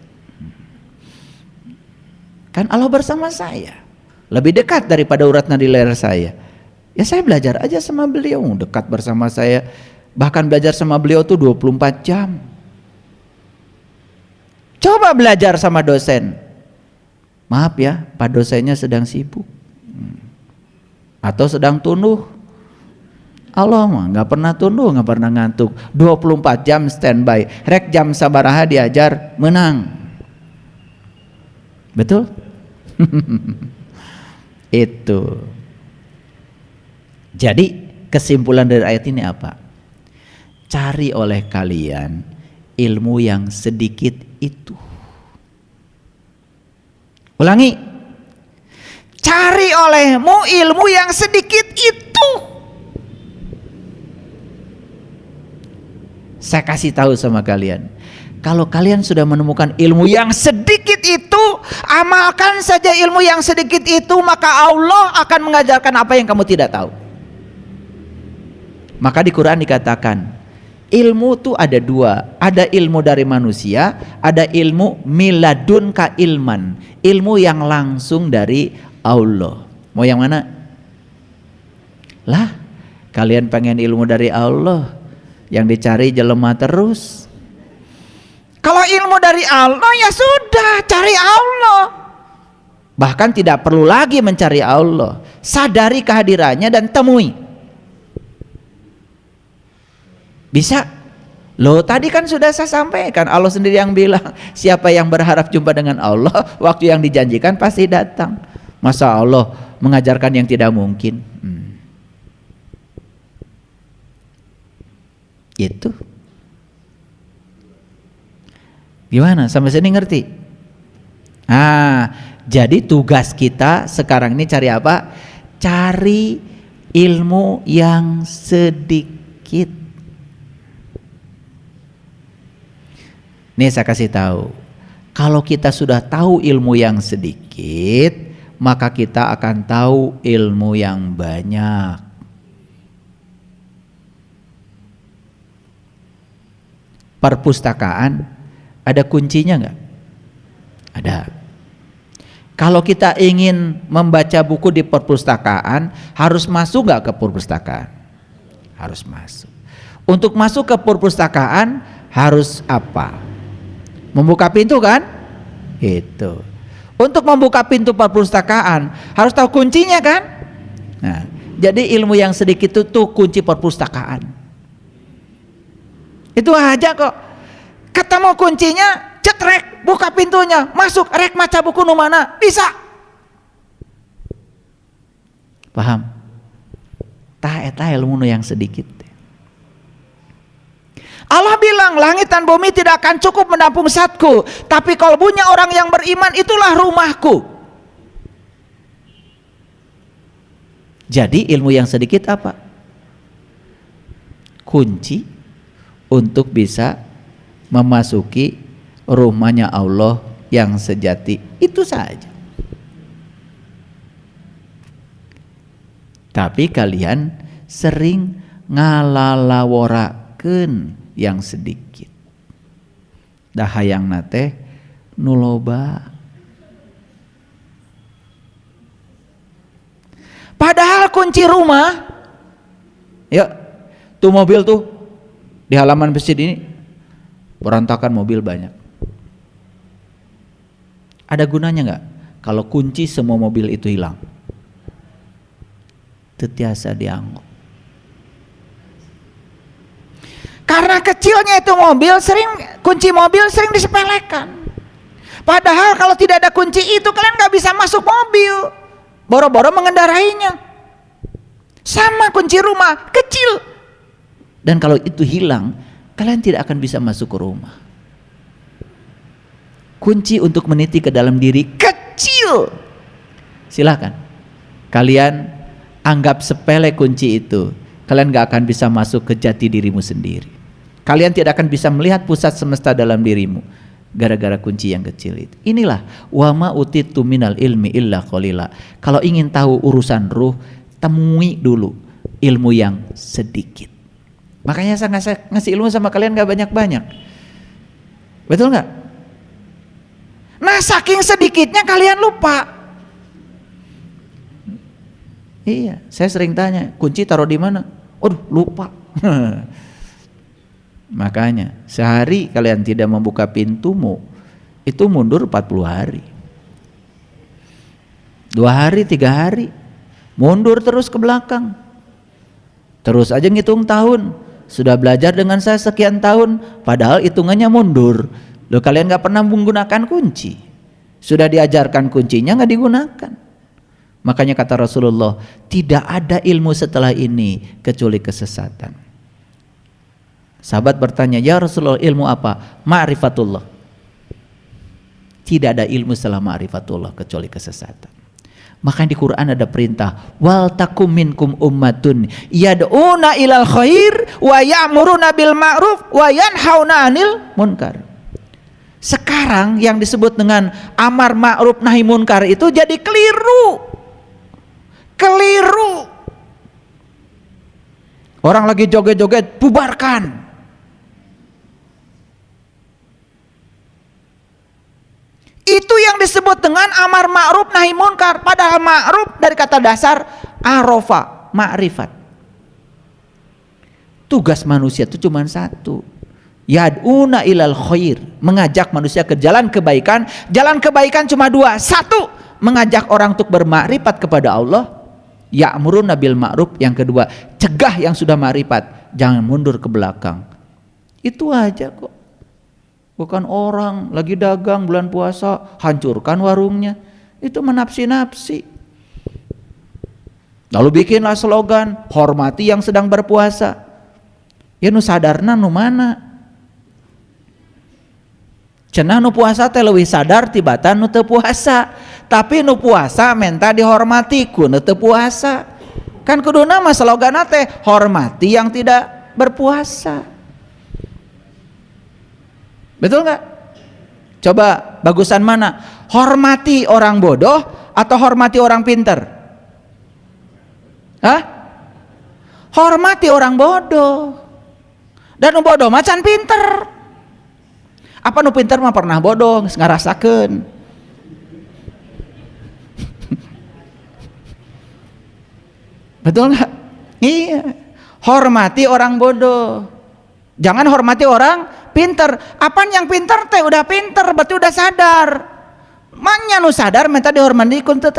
S1: Kan Allah bersama saya, lebih dekat daripada urat nadi leher saya. Ya saya belajar aja sama beliau, dekat bersama saya. Bahkan belajar sama beliau tuh 24 jam. Coba belajar sama dosen. Maaf ya, Pak dosennya sedang sibuk. Atau sedang tunduh. Allah mah nggak pernah tunduh, nggak pernah ngantuk. 24 jam standby. Rek jam sabaraha diajar, menang. Betul? Itu. Jadi kesimpulan dari ayat ini apa? Cari oleh kalian ilmu yang sedikit itu. Ulangi. Cari olehmu ilmu yang sedikit itu. Saya kasih tahu sama kalian. Kalau kalian sudah menemukan ilmu yang sedikit itu, amalkan saja ilmu yang sedikit itu, maka Allah akan mengajarkan apa yang kamu tidak tahu. Maka di Quran dikatakan, ilmu tuh ada dua, ada ilmu dari manusia, ada ilmu miladun ka ilman, ilmu yang langsung dari Allah. Mau yang mana? Lah, kalian pengen ilmu dari Allah, yang dicari jelema terus. Kalau ilmu dari Allah ya sudah, cari Allah. Bahkan tidak perlu lagi mencari Allah, sadari kehadirannya dan temui. Bisa. Loh, tadi kan sudah saya sampaikan, Allah sendiri yang bilang, siapa yang berharap jumpa dengan Allah, waktu yang dijanjikan pasti datang. Masa Allah mengajarkan yang tidak mungkin? Itu. Gimana? Sampai sini ngerti? Jadi tugas kita sekarang ini cari apa? Cari ilmu yang sedikit. Nih saya kasih tahu, kalau kita sudah tahu ilmu yang sedikit, maka kita akan tahu ilmu yang banyak. Perpustakaan ada kuncinya nggak? Ada. Kalau kita ingin membaca buku di perpustakaan, harus masuk nggak ke perpustakaan? Harus masuk. Untuk masuk ke perpustakaan harus apa? Membuka pintu kan? Itu. Untuk membuka pintu perpustakaan harus tahu kuncinya kan? Nah, jadi ilmu yang sedikit itu tuh kunci perpustakaan. Itu aja kok. Ketemu kuncinya, cetrek, buka pintunya, masuk, rek maca buku nu mana, bisa. Paham? Tah eta ilmu nu yang sedikit. Allah bilang langit dan bumi tidak akan cukup menampung zatku, tapi kalbunya orang yang beriman itulah rumahku. Jadi ilmu yang sedikit apa? Kunci untuk bisa memasuki rumahnya Allah yang sejati. Itu saja. Tapi kalian sering ngalalaworakeun yang sedikit. Dahayang nate nuloba. Padahal kunci rumah, ya, tuh mobil tuh di halaman masjid ini berantakan mobil banyak. Ada gunanya nggak kalau kunci semua mobil itu hilang? Tetiasa dianggap. Karena kecilnya itu mobil, kunci mobil sering disepelekan. Padahal kalau tidak ada kunci itu kalian nggak bisa masuk mobil, boro-boro mengendarainya. Sama kunci rumah kecil. Dan kalau itu hilang, kalian tidak akan bisa masuk ke rumah. Kunci untuk meniti ke dalam diri kecil. kecil. Silahkan kalian anggap sepele kunci itu, kalian gak akan bisa masuk ke jati dirimu sendiri. Kalian tidak akan bisa melihat pusat semesta dalam dirimu gara-gara kunci yang kecil itu. Inilah wama utitu minal ilmi illa qalila. Kalau ingin tahu urusan ruh, temui dulu ilmu yang sedikit. Makanya saya ngasih ilmu sama kalian gak banyak-banyak. Betul gak? Nah, saking sedikitnya kalian lupa. Iya, saya sering tanya, kunci taruh di mana? Aduh, lupa. Makanya sehari kalian tidak membuka pintumu, itu mundur 40 hari. 2 hari, 3 hari, mundur terus ke belakang. Terus aja ngitung tahun. Sudah belajar dengan saya sekian tahun, padahal hitungannya mundur. Loh, kalian gak pernah menggunakan kunci. Sudah diajarkan kuncinya gak digunakan. Makanya kata Rasulullah, tidak ada ilmu setelah ini kecuali kesesatan. Sahabat bertanya, ya Rasulullah, ilmu apa? Ma'rifatullah. Tidak ada ilmu setelah ma'rifatullah kecuali kesesatan. Makanya di Quran ada perintah, wal takum minkum ummatun yad'una ilal khair wa ya'muruna bil ma'ruf wa yanhauna 'anil munkar. Sekarang yang disebut dengan amar ma'ruf nahi munkar itu jadi keliru. Keliru. Orang lagi joget-joget, bubarkan. Itu yang disebut dengan amar ma'ruf nahi munkar. Padahal ma'ruf dari kata dasar arofa, ma'rifat. Tugas manusia itu cuma satu, yad'una ilal khair, mengajak manusia ke jalan kebaikan. Jalan kebaikan cuma 2. 1, mengajak orang untuk bermakrifat kepada Allah, ya'muruna bil ma'ruf. Yang kedua, cegah yang sudah makrifat, jangan mundur ke belakang. Itu aja kok. Bukan orang lagi dagang bulan puasa hancurkan warungnya, itu menapsi-napsi. Lalu bikinlah slogan, hormati yang sedang berpuasa. Ya nu sadarna nu mana? Cenah nu puasa teh leuwih sadar tibatan nu teu puasa. Tapi nu puasa menta dihormati ku nu teu puasa. Kan kuduna mah sloganna teh hormati yang tidak berpuasa. Betul nggak? Coba bagusan mana? Hormati orang bodoh atau hormati orang pinter? Hah? Hormati orang bodoh. Dan nu bodoh macan pinter. Apa nu pinter mah pernah bodoh, ngarasakeun. Betul nggak? Iya. Hormati orang bodoh. Jangan hormati orang pinter. Apaan yang pinter teh udah pinter, berarti udah sadar. Manya nu sadar minta dihormati kun teu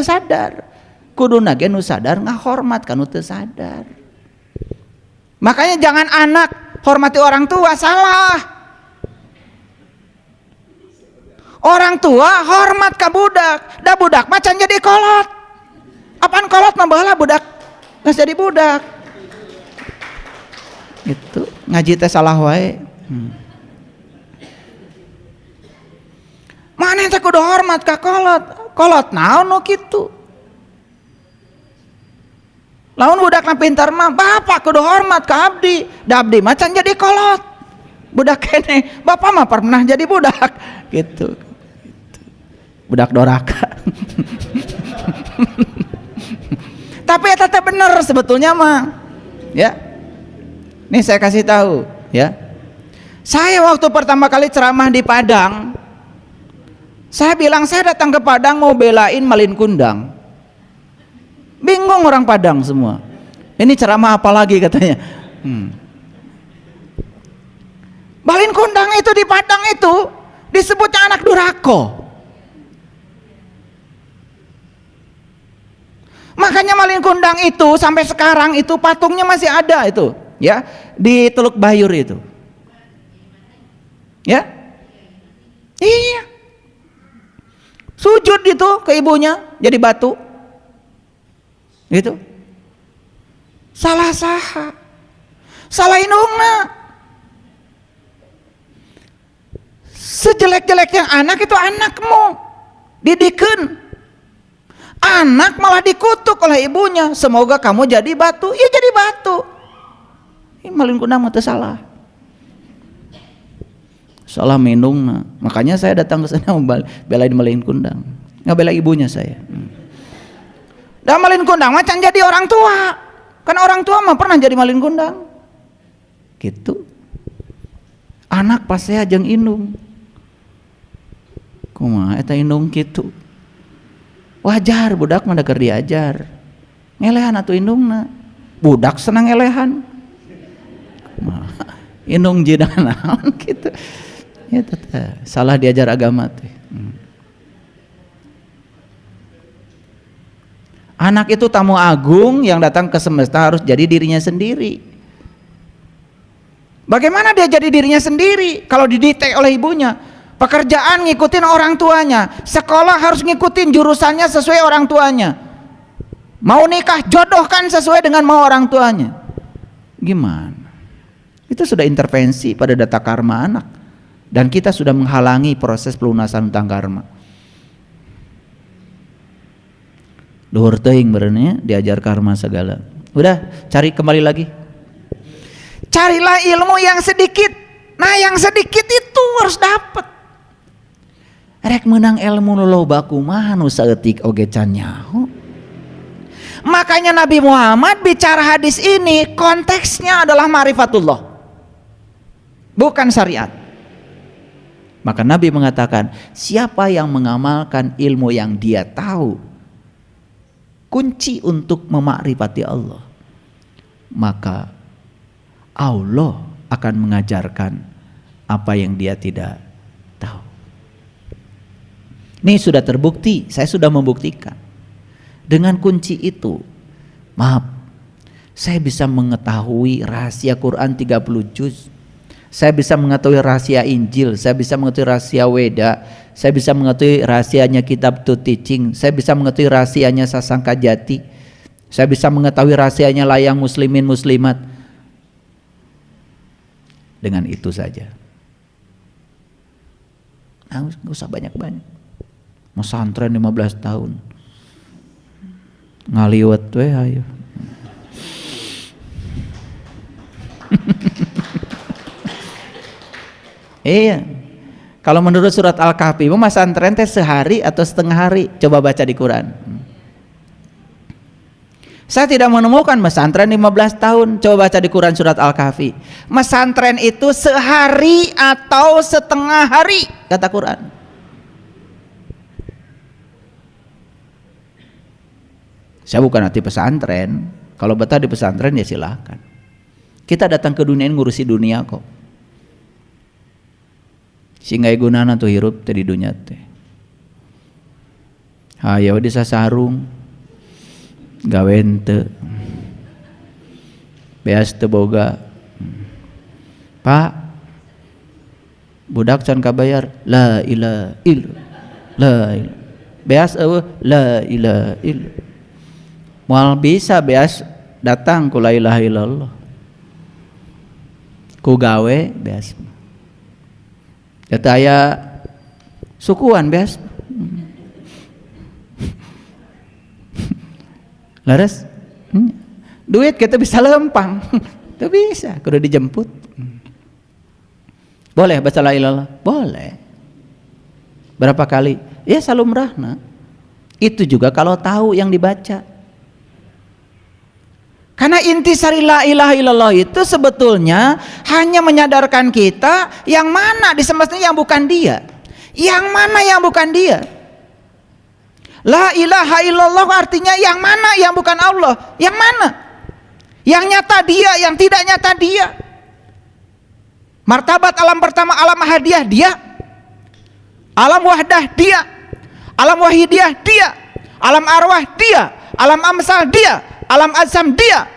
S1: sadar. Kuduna ge nu sadar ngahormat kan nu teu sadar. Makanya jangan anak hormati orang tua, salah. Orang tua hormat ka budak, da budak macan jadi kolot. Apaan kolot mah baheula budak geus jadi budak. Gitu, ngaji teh salah wae. Mana teh kudu hormat ka kolot. Kolot naon nu kitu? Lamun budakna pintar mah bapak kudu hormat ka abdi. Da abdi macan jadi kolot. Budak kene, bapak mah pernah jadi budak. Gitu. Budak doraka. Tapi eta teh bener sebetulnya mah. Ya. Nih saya kasih tahu, ya. Saya waktu pertama kali ceramah di Padang, saya bilang saya datang ke Padang mau belain Malin Kundang. Bingung orang Padang semua. Ini ceramah apa lagi katanya? Malin Kundang itu di Padang itu disebutnya anak durhaka. Makanya Malin Kundang itu sampai sekarang itu patungnya masih ada itu, ya, di Teluk Bayur itu. Ya, iya, sujud itu ke ibunya jadi batu, gitu. Salah saha, salah indungna. Sejelek-jeleknya anak itu anakmu, Didikan. Anak malah dikutuk oleh ibunya, semoga kamu jadi batu. Ya jadi batu. Ini malin kundang mah teu salah. Salah minung. Makanya saya datang ke sana belain malin kundang. Nggak bela ibunya saya. Dan malin kundang macan jadi orang tua. Kan orang tua mah pernah jadi malin kundang. Gitu. Anak pas saya jeung indung. Kumaha eta indung kitu. Wajar budak mah keur diajar. Ngelehan atuh indungna. Budak senang ngelehan. Indung jidan naon kitu. Ya salah diajar agama teh. Anak itu tamu agung yang datang ke semesta harus jadi dirinya sendiri. Bagaimana dia jadi dirinya sendiri kalau dididik oleh ibunya? Pekerjaan ngikutin orang tuanya, sekolah harus ngikutin jurusannya sesuai orang tuanya. Mau nikah jodohkan sesuai dengan mau orang tuanya. Gimana? Itu sudah intervensi pada data karma anak. Dan kita sudah menghalangi proses pelunasan hutang karma. Luhur teuing berennya diajar karma segala. Udah, cari kembali lagi. Carilah ilmu yang sedikit. Nah, yang sedikit itu harus dapat. Rek menang ilmu nu loba kumaha nu saeutik oge can nyaho. Makanya Nabi Muhammad bicara hadis ini konteksnya adalah ma'rifatullah. Bukan syariat. Maka Nabi mengatakan, siapa yang mengamalkan ilmu yang dia tahu, kunci untuk memakrifati Allah, maka Allah akan mengajarkan apa yang dia tidak tahu. Ini sudah terbukti, saya sudah membuktikan. Dengan kunci itu, maaf, saya bisa mengetahui rahasia Quran 30 juz. Saya bisa mengetahui rahasia Injil, saya bisa mengetahui rahasia Weda, saya bisa mengetahui rahasianya kitab To Teaching, saya bisa mengetahui rahasianya Sasangka Jati, saya bisa mengetahui rahasianya layang muslimin muslimat. Dengan itu saja. Nah, gak usah banyak-banyak. Mesantren 15 tahun. Ngaliwet we ayo. Iya. Kalau menurut surat Al-Kahfi, mesantren teh sehari atau setengah hari? Coba baca di Quran. Saya tidak menemukan mesantren 15 tahun. Coba baca di Quran surat Al-Kahfi. Mesantren itu sehari atau setengah hari, kata Quran. Saya bukan anti pesantren. Kalau betah di pesantren ya silahkan. Kita datang ke dunia ini ngurusi dunia kok. Sehingga gunana tuh hirup teh di dunia teh. Hayo di sasarung. Gawe henteu. Beas teu boga. Pak, budak can kabayar la ilaha illallah. La ilaha. Beas eueuh la ilaha illallah. Moal bisa beas datang ku la ilaha illallah. Ku gawe beas. Eta aya sukuan beas. Laras? Duit kita bisa lempang. Itu bisa, kudu dijemput. Boleh baca la ilaha illallah? Boleh. Berapa kali? Ya salumrahna. Itu juga kalau tahu yang dibaca. Karena intisari la ilaha illallah itu sebetulnya hanya menyadarkan kita yang mana di semesta yang bukan dia. Yang mana yang bukan dia. La ilaha illallah artinya yang mana yang bukan Allah. Yang mana? Yang nyata dia, yang tidak nyata dia. Martabat alam pertama, alam ahadiyah dia. Alam wahdah dia. Alam wahidiyah dia. Alam arwah dia. Alam amsal dia. Alam azam dia.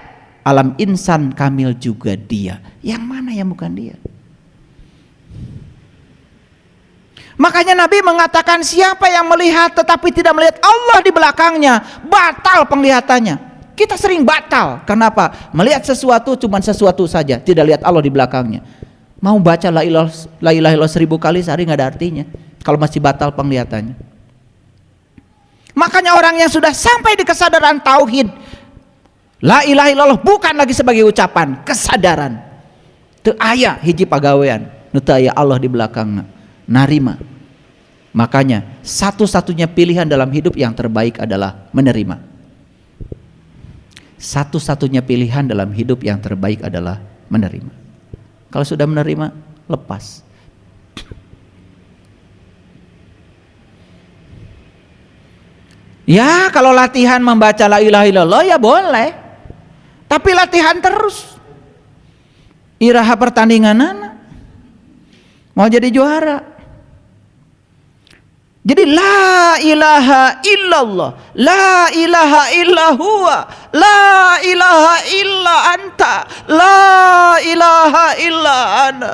S1: Alam insan kamil juga dia. Yang mana yang bukan dia? Makanya Nabi mengatakan siapa yang melihat tetapi tidak melihat Allah di belakangnya, batal penglihatannya. Kita sering batal. Kenapa? Melihat sesuatu cuma sesuatu saja, tidak lihat Allah di belakangnya. Mau baca la ilaha illallah 1000 kali sehari nggak ada artinya kalau masih batal penglihatannya. Makanya orang yang sudah sampai di kesadaran tauhid, la ilaha illallah bukan lagi sebagai ucapan, kesadaran. Teu aya hiji pagawean nu teu aya Allah di belakangna, narima. Makanya satu-satunya pilihan dalam hidup yang terbaik adalah menerima. Satu-satunya pilihan dalam hidup yang terbaik adalah menerima. Kalau sudah menerima, lepas. Ya, kalau latihan membaca la ilaha illallah ya boleh. Tapi latihan terus. Iraha pertandingan anak. Mau jadi juara. Jadi la ilaha illallah, la ilaha illa huwa, la ilaha illa anta, la ilaha illa ana.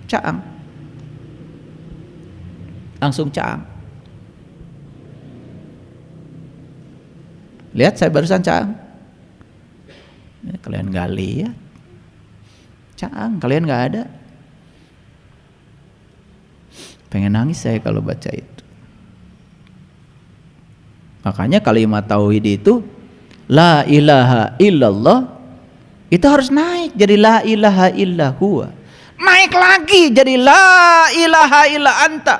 S1: Caang. Langsung caang. Lihat saya barusan caang. Kalian gak lihat. Caang, kalian gak ada. Pengen nangis saya kalau baca itu. Makanya kalimat tauhid itu la ilaha illallah itu harus naik jadi la ilaha illa huwa. Naik lagi jadi la ilaha illa anta.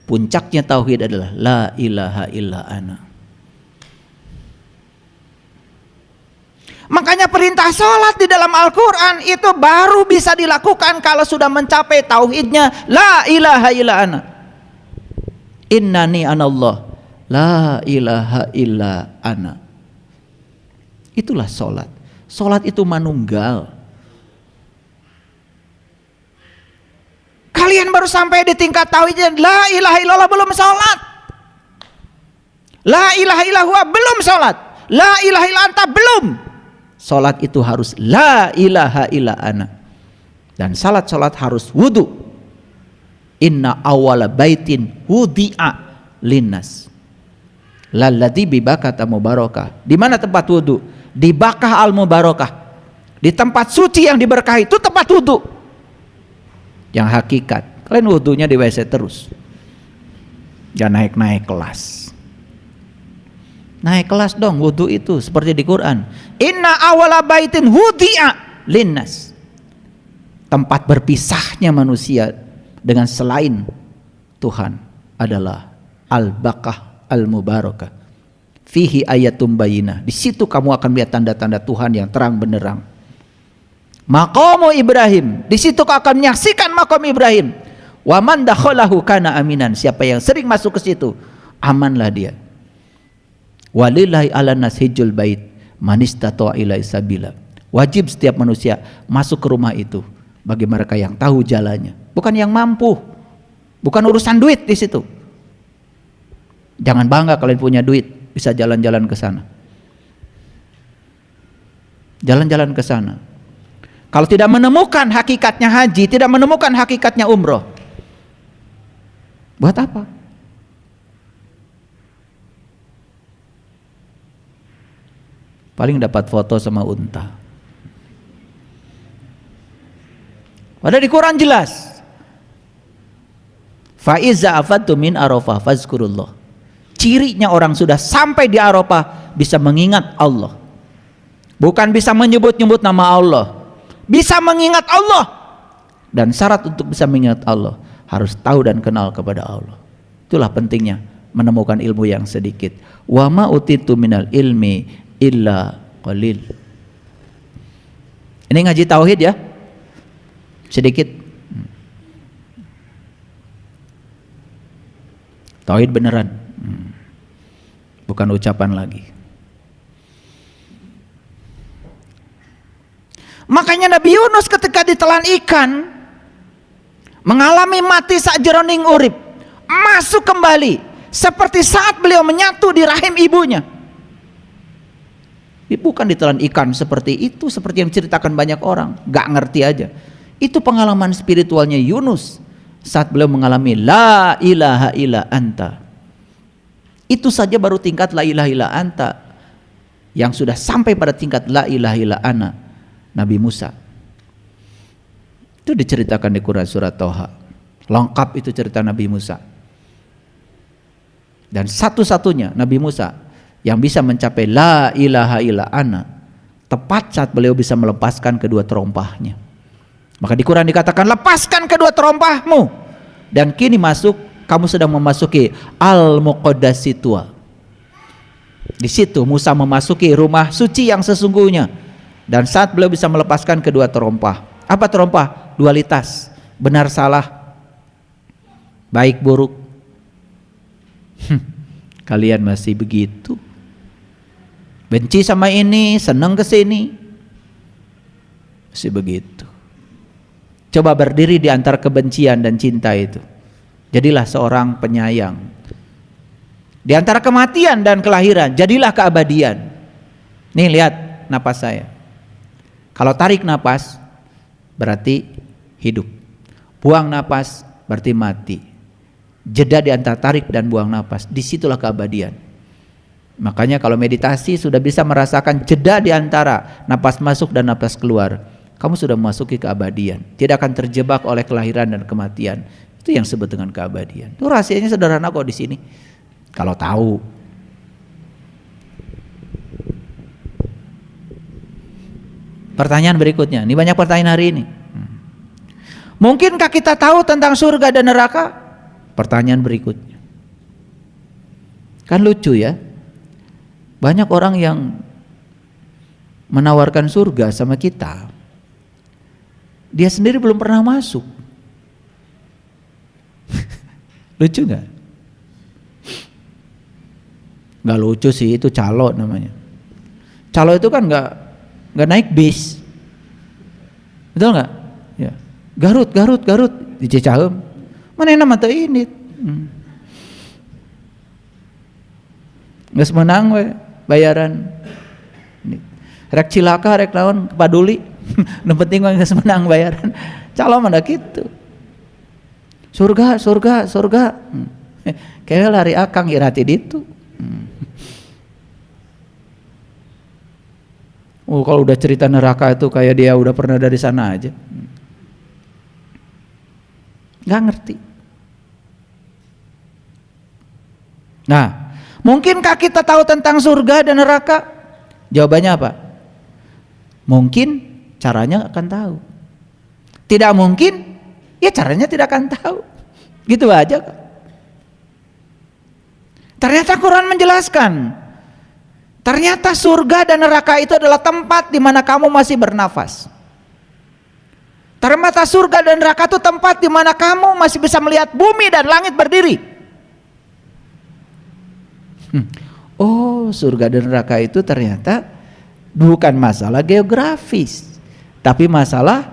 S1: Puncaknya tauhid adalah la ilaha illa ana. Makanya perintah sholat di dalam Al-Quran itu baru bisa dilakukan kalau sudah mencapai tauhidnya la ilaha illa ana. Innani anallah la ilaha illa ana. Itulah sholat. Sholat itu manunggal. Kalian baru sampai di tingkat tauhidnya la ilaha illallah belum sholat. La ilaha illallah belum sholat. La ilaha illa anta belum. Salat itu harus la ilaha illa ana. Dan salat harus wudu. Inna awwala baitin wudi'a linnas lalladzi bibakata mubarakah. Di mana tempat wudu? Di Bakah al Mubarakah. Di tempat suci yang diberkahi itu tempat wudu. Yang hakikat, kalian wudunya di WC terus. Jangan naik-naik kelas. Naik kelas dong wudu itu seperti di Quran. Inna awala baitin wudi'a linnas. Tempat berpisahnya manusia dengan selain Tuhan adalah Al-Bakah Al-Mubarakah. Fihi ayatum bayinah. Di situ kamu akan melihat tanda-tanda Tuhan yang terang benderang. Maqamu Ibrahim. Di situ kau akan menyaksikan maqam Ibrahim. Wa man dakhalahu kana aminan. Siapa yang sering masuk ke situ, amanlah dia. Walillahi ala nas hijjul bait man istata'a ilaihi sabila. Wajib setiap manusia masuk ke rumah itu bagi mereka yang tahu jalannya, bukan yang mampu. Bukan urusan duit di situ. Jangan bangga kalian punya duit bisa jalan-jalan ke sana. Jalan-jalan ke sana. Kalau tidak menemukan hakikatnya haji, tidak menemukan hakikatnya umroh, buat apa? Paling dapat foto sama unta. Padahal di Quran jelas. Fa iza afadtum min Arafah fazkurullah. Cirinya orang sudah sampai di Arafah bisa mengingat Allah. Bukan bisa menyebut-nyebut nama Allah. Bisa mengingat Allah. Dan syarat untuk bisa mengingat Allah harus tahu dan kenal kepada Allah. Itulah pentingnya menemukan ilmu yang sedikit. Wa ma utitu minal ilmi illa qalil. Ini ngaji tauhid ya, sedikit. Tauhid beneran, bukan ucapan lagi. Makanya Nabi Yunus ketika ditelan ikan mengalami mati sakjeroning urip, masuk kembali seperti saat beliau menyatu di rahim ibunya. Bukan ditelan ikan seperti itu, seperti yang diceritakan banyak orang, gak ngerti aja. Itu pengalaman spiritualnya Yunus saat beliau mengalami la ilaha illa anta. Itu saja baru tingkat la ilaha illa anta. Yang sudah sampai pada tingkat la ilaha illa ana, Nabi Musa. Itu diceritakan di Quran surat Toha. Lengkap itu cerita Nabi Musa. Dan satu-satunya Nabi Musa yang bisa mencapai la ilaha illa ana tepat saat beliau bisa melepaskan kedua terompahnya. Maka di Quran dikatakan, lepaskan kedua terompahmu dan kini kamu sedang memasuki al-muqaddasitua. Di situ Musa memasuki rumah suci yang sesungguhnya. Dan saat beliau bisa melepaskan kedua terompah. Apa terompah? Dualitas, benar salah, baik buruk. Kalian masih begitu, benci sama ini, senang ke sini, masih begitu. Coba berdiri di antara kebencian dan cinta itu. Jadilah seorang penyayang. Di antara kematian dan kelahiran, jadilah keabadian. Nih lihat napas saya. Kalau tarik napas berarti hidup. Buang napas berarti mati. Jeda di antara tarik dan buang napas, disitulah keabadian. Makanya kalau meditasi sudah bisa merasakan jeda di antara napas masuk dan napas keluar, kamu sudah memasuki keabadian. Tidak akan terjebak oleh kelahiran dan kematian. Itu yang disebut dengan keabadian. Itu rahasianya sederhana kok di sini. Kalau tahu. Pertanyaan berikutnya, ini banyak pertanyaan hari ini. Mungkinkah kita tahu tentang surga dan neraka? Pertanyaan berikutnya. Kan lucu ya. Banyak orang yang menawarkan surga sama kita. Dia sendiri belum pernah masuk. Lucu gak? Gak lucu sih, itu calo namanya. Calo itu kan gak naik bis. Betul gak? Ya. Garut di Cicahem. Mana yang nama ini? Nggak semenang we bayaran. Rek cilaka, rek naon paduli. Nu penting nggak semenang bayaran. Calo mana gitu. Surga. Kayak lari akang irati ditu. Oh, kalau udah cerita neraka itu kayak dia udah pernah dari sana aja. Nggak ngerti. Nah, mungkinkah kita tahu tentang surga dan neraka? Jawabannya apa? Mungkin, caranya akan tahu. Tidak mungkin, ya caranya tidak akan tahu. Gitu aja. Ternyata Quran menjelaskan, ternyata surga dan neraka itu adalah tempat di mana kamu masih bernafas. Ternyata surga dan neraka itu tempat di mana kamu masih bisa melihat bumi dan langit berdiri. Oh, surga dan neraka itu ternyata bukan masalah geografis, tapi masalah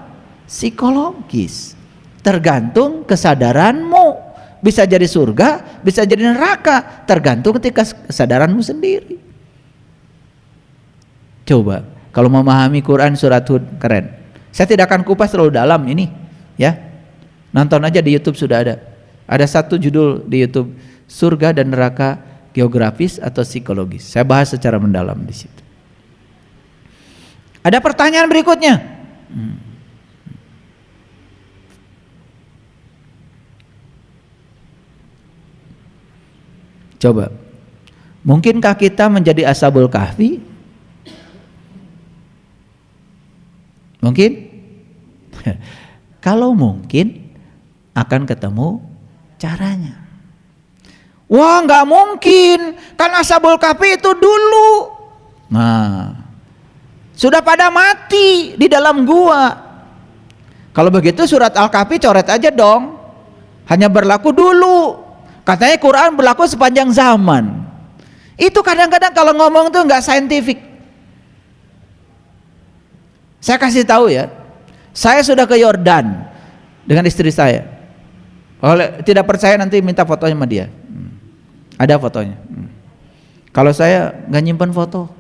S1: psikologis. Tergantung kesadaranmu. Bisa jadi surga, bisa jadi neraka, tergantung ketika kesadaranmu sendiri. Coba kalau memahami Quran surat Hud, keren. Saya tidak akan kupas terlalu dalam ini, ya. Nonton aja di YouTube sudah ada. Ada satu judul di YouTube, surga dan neraka geografis atau psikologis. Saya bahas secara mendalam di situ. Ada pertanyaan berikutnya. Coba, mungkinkah kita menjadi Ashabul Kahfi? Mungkin? Kalau mungkin, akan ketemu caranya. Wah, nggak mungkin, kan Ashabul Kahfi itu dulu. Nah, sudah pada mati di dalam gua. Kalau begitu surat Al-Kahfi coret aja dong. Hanya berlaku dulu. Katanya Quran berlaku sepanjang zaman. Itu kadang-kadang kalau ngomong tuh nggak saintifik. Saya kasih tahu ya, saya sudah ke Yordan dengan istri saya. Kalau tidak percaya nanti minta fotonya sama dia. Ada fotonya. Kalau saya nggak nyimpan foto.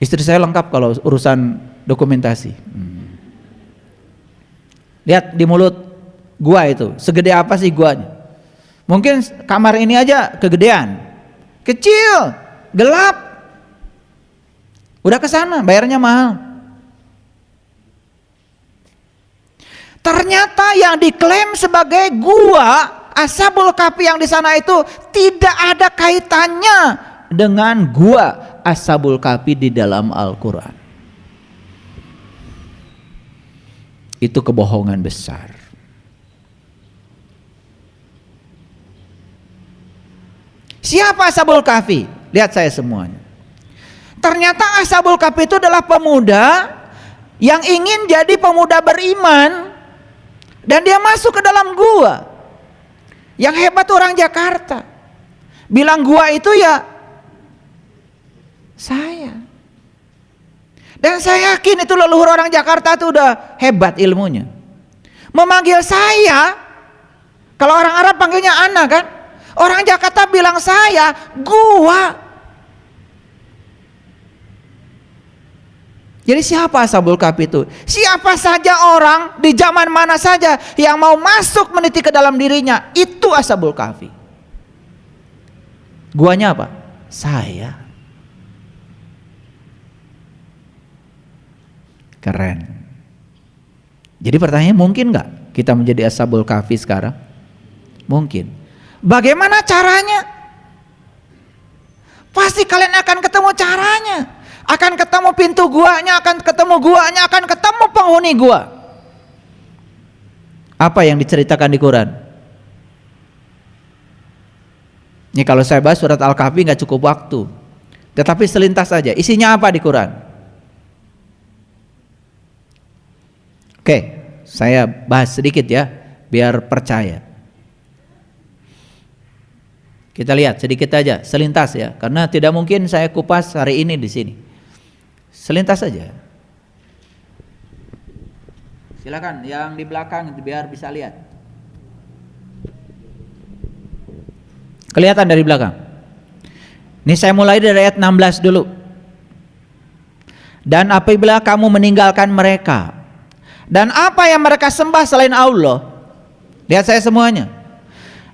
S1: Istri saya lengkap kalau urusan dokumentasi. Lihat di mulut gua itu, segede apa sih guanya? Mungkin kamar ini aja kegedean, kecil, gelap. Udah ke sana, bayarnya mahal. Ternyata yang diklaim sebagai gua Ashabul Kahfi yang di sana itu tidak ada kaitannya dengan gua Ashabul Kahfi di dalam Al-Quran. Itu kebohongan besar. Siapa Ashabul Kahfi? Lihat saya semuanya. Ternyata Ashabul Kahfi itu adalah pemuda yang ingin jadi pemuda beriman. Dan dia masuk ke dalam gua. Yang hebat orang Jakarta. Bilang gua itu ya saya. Dan saya yakin itu leluhur orang Jakarta itu udah hebat ilmunya. Memanggil saya, kalau orang Arab panggilnya ana kan? Orang Jakarta bilang saya, gua. Jadi siapa Ashabul Kahfi itu? Siapa saja orang di zaman mana saja yang mau masuk meniti ke dalam dirinya, itu Ashabul Kahfi. Guanya apa? Saya. Keren. Jadi pertanyaannya, mungkin nggak kita menjadi Ashabul Kahfi sekarang? Mungkin. Bagaimana caranya? Pasti kalian akan ketemu caranya. Akan ketemu pintu guanya, akan ketemu guanya, akan ketemu penghuni gua. Apa yang diceritakan di Quran? Ini kalau saya bahas surat Al-Kahfi nggak cukup waktu. Tetapi selintas saja. Isinya apa di Quran? Oke, saya bahas sedikit ya, biar percaya. Kita lihat sedikit aja, selintas ya, karena tidak mungkin saya kupas hari ini di sini. Selintas saja. Silakan yang di belakang biar bisa lihat. Kelihatan dari belakang. Ini saya mulai dari ayat 16 dulu. Dan apabila kamu meninggalkan mereka, dan apa yang mereka sembah selain Allah, lihat saya semuanya.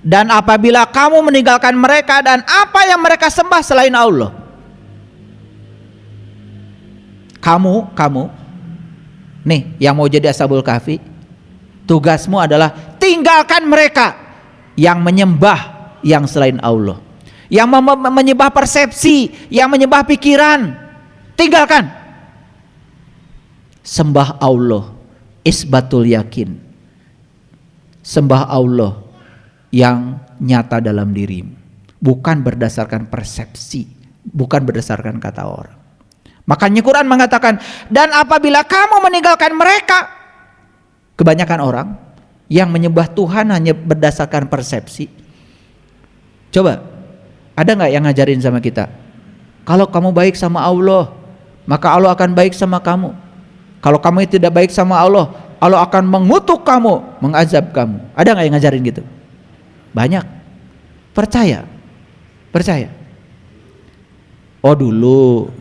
S1: Dan apabila kamu meninggalkan mereka dan apa yang mereka sembah selain Allah, kamu nih yang mau jadi Ashabul Kahfi, tugasmu adalah tinggalkan mereka yang menyembah yang selain Allah, yang menyembah persepsi, yang menyembah pikiran. Tinggalkan. Sembah Allah, isbatul yakin. Sembah Allah yang nyata dalam dirimu, bukan berdasarkan persepsi, bukan berdasarkan kata orang. Makanya Quran mengatakan, dan apabila kamu meninggalkan mereka, kebanyakan orang yang menyembah Tuhan hanya berdasarkan persepsi. Coba, ada nggak yang ngajarin sama kita? Kalau kamu baik sama Allah, maka Allah akan baik sama kamu. Kalau kamu tidak baik sama Allah, Allah akan mengutuk kamu, mengazab kamu. Ada nggak yang ngajarin gitu? Banyak. Percaya. Oh dulu.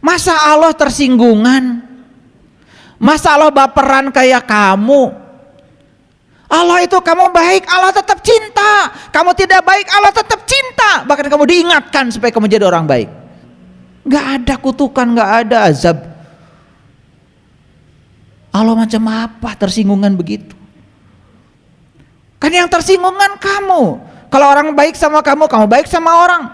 S1: Masa Allah tersinggungan? Masa Allah baperan kayak kamu? Allah itu kamu baik, Allah tetap cinta. Kamu tidak baik, Allah tetap cinta. Bahkan kamu diingatkan supaya kamu jadi orang baik. Gak ada kutukan, gak ada azab. Allah macam apa tersinggungan begitu? Kan yang tersinggungan kamu. Kalau orang baik sama kamu, kamu baik sama orang.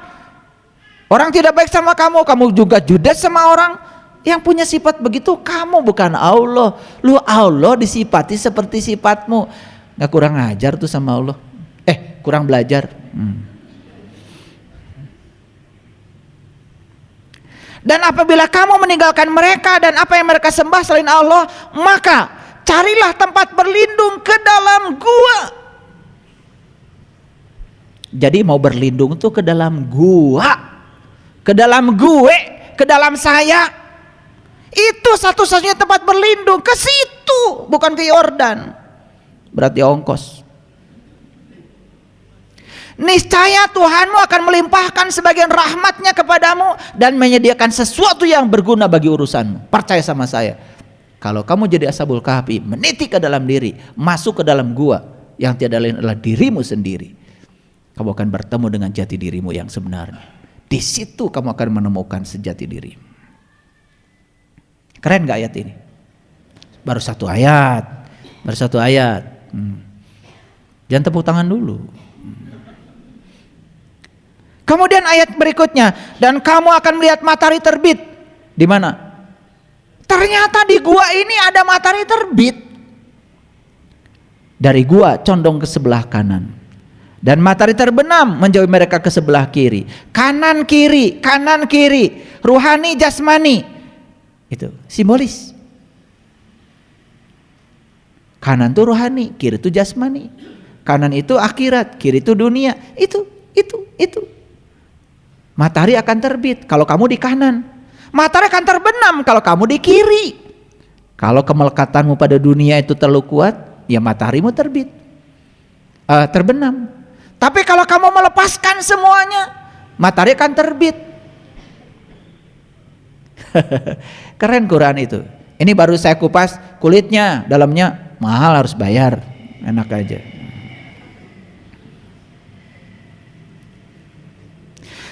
S1: Orang tidak baik sama kamu, kamu juga judes sama orang. Yang punya sifat begitu kamu, bukan Allah. Lu Allah disifati seperti sifatmu. Gak kurang ajar tuh sama Allah. Kurang belajar. Dan apabila kamu meninggalkan mereka dan apa yang mereka sembah selain Allah, maka carilah tempat berlindung ke dalam gua. Jadi mau berlindung tuh ke dalam gua, ke dalam gue, ke dalam saya. Itu satu-satunya tempat berlindung, ke situ, bukan ke Yordan. Berarti ongkos. Niscaya Tuhanmu akan melimpahkan sebagian rahmatnya kepadamu dan menyediakan sesuatu yang berguna bagi urusanmu. Percaya sama saya. Kalau kamu jadi Ashabul Kahfi, meniti ke dalam diri, masuk ke dalam gua yang tiada lain adalah dirimu sendiri, kamu akan bertemu dengan jati dirimu yang sebenarnya. Di situ kamu akan menemukan sejati dirimu. Keren gak ayat ini? baru satu ayat. Jangan tepuk tangan dulu. Kemudian ayat berikutnya, dan kamu akan melihat matahari terbit. Di mana? Ternyata di gua ini ada matahari terbit. Dari gua condong ke sebelah kanan. Dan matahari terbenam menjauhi mereka ke sebelah kiri. Kanan kiri. Ruhani jasmani. Itu simbolis. Kanan itu rohani, kiri itu jasmani. Kanan itu akhirat, kiri itu dunia. Itu. Matahari akan terbit kalau kamu di kanan. Matahari akan terbenam kalau kamu di kiri. Kalau kemelekatanmu pada dunia itu terlalu kuat, ya mataharimu terbenam. Tapi kalau kamu melepaskan semuanya, matahari akan terbit. Keren Quran itu. Ini baru saya kupas kulitnya, dalamnya mahal, harus bayar. Enak aja.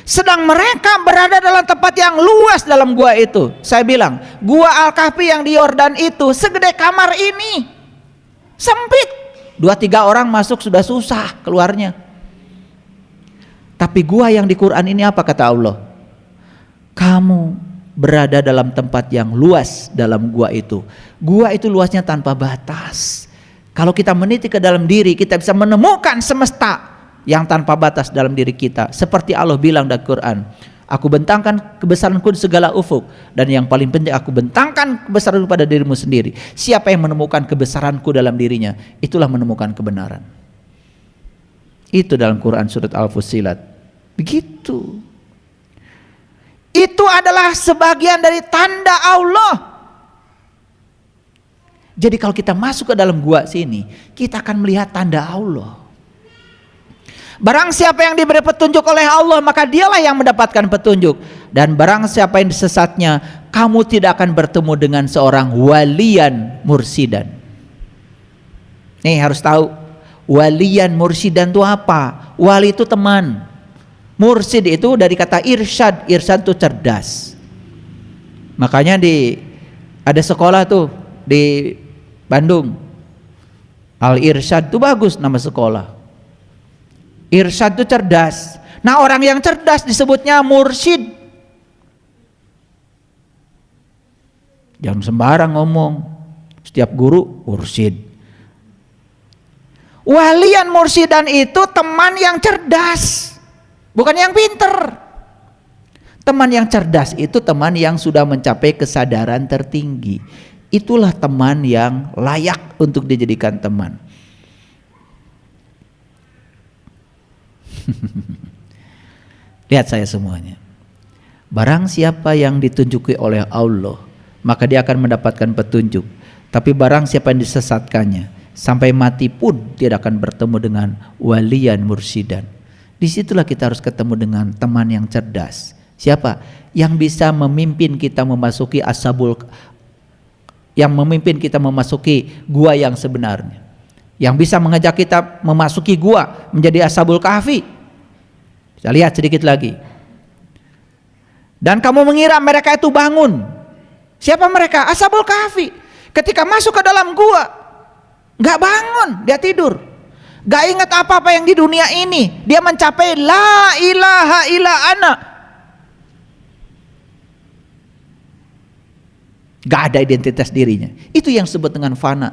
S1: Sedang mereka berada dalam tempat yang luas dalam gua itu. Saya bilang, gua Al-Kahfi yang di Yordan itu segede kamar ini. Sempit. 2-3 orang masuk sudah susah keluarnya. Tapi gua yang di Quran ini apa kata Allah? Kamu berada dalam tempat yang luas dalam gua itu. Gua itu luasnya tanpa batas. Kalau kita meniti ke dalam diri, kita bisa menemukan semesta yang tanpa batas dalam diri kita. Seperti Allah bilang dalam Quran, aku bentangkan kebesaranku di segala ufuk, dan yang paling penting aku bentangkan kebesaranku pada dirimu sendiri. Siapa yang menemukan kebesaranku dalam dirinya, itulah menemukan kebenaran. Itu dalam Quran surat Al-Fussilat. Begitu. Itu adalah sebagian dari tanda Allah. Jadi kalau kita masuk ke dalam gua sini, kita akan melihat tanda Allah. Barang siapa yang diberi petunjuk oleh Allah, maka dialah yang mendapatkan petunjuk. Dan barang siapa yang disesatnya, kamu tidak akan bertemu dengan seorang waliyan mursidan. Nih harus tahu, waliyan mursidan itu apa? Wali itu teman. Mursid itu dari kata irsyad. Irsyad itu cerdas. Makanya ada sekolah tuh di Bandung, Al-Irsyad itu bagus nama sekolah. Irsyad itu cerdas. Nah, orang yang cerdas disebutnya mursyid. Jangan sembarang ngomong. Setiap guru mursyid. Walian mursidan itu teman yang cerdas, bukan yang pinter. Teman yang cerdas itu teman yang sudah mencapai kesadaran tertinggi. Itulah teman yang layak untuk dijadikan teman. Lihat saya semuanya. Barang siapa yang ditunjuki oleh Allah, maka dia akan mendapatkan petunjuk. Tapi barang siapa yang disesatkannya, sampai mati pun tidak akan bertemu dengan waliyan mursidan. Disitulah kita harus ketemu dengan teman yang cerdas. Siapa? Yang bisa memimpin kita memasuki gua yang sebenarnya. Yang bisa mengajak kita memasuki gua menjadi Ashabul Kahfi. Kita lihat sedikit lagi. Dan kamu mengira mereka itu bangun. Siapa mereka? Ashabul Kahfi. Ketika masuk ke dalam gua, gak bangun, dia tidur. Gak ingat apa-apa yang di dunia ini. Dia mencapai la ilaha illa ana. Gak ada identitas dirinya. Itu yang disebut dengan fana.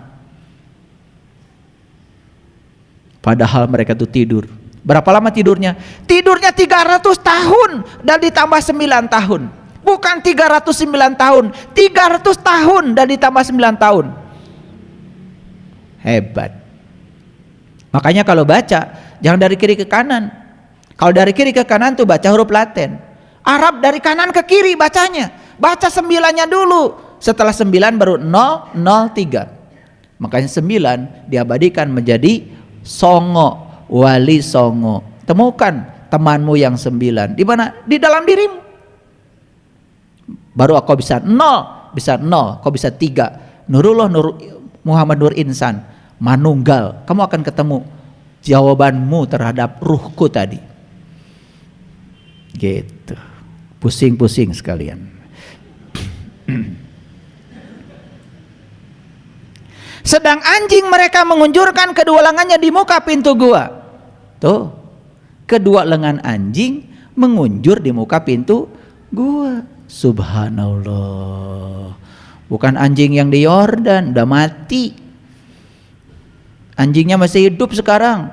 S1: Padahal mereka itu tidur. Berapa lama tidurnya? Tidurnya 300 tahun dan ditambah 9 tahun. Bukan 309 tahun, 300 tahun dan ditambah 9 tahun. Hebat. Makanya kalau baca, jangan dari kiri ke kanan. Kalau dari kiri ke kanan tuh baca huruf Latin. Arab dari kanan ke kiri bacanya. Baca 9-nya dulu. Setelah 9 baru 003. Makanya 9 diabadikan menjadi songo. Wali songo. Temukan temanmu yang 9. Di mana? Di dalam dirimu. Baru kau bisa 0, kau bisa 3. Nurullah Muhammad Nur Insan, manunggal. Kamu akan ketemu jawabanmu terhadap ruhku tadi. Gitu. Pusing-pusing sekalian. Sedang anjing mereka mengunjurkan kedua lengannya di muka pintu gua. Tuh, kedua lengan anjing mengunjur di muka pintu gua. Subhanallah. Bukan anjing yang di Yordan, udah mati. Anjingnya masih hidup sekarang.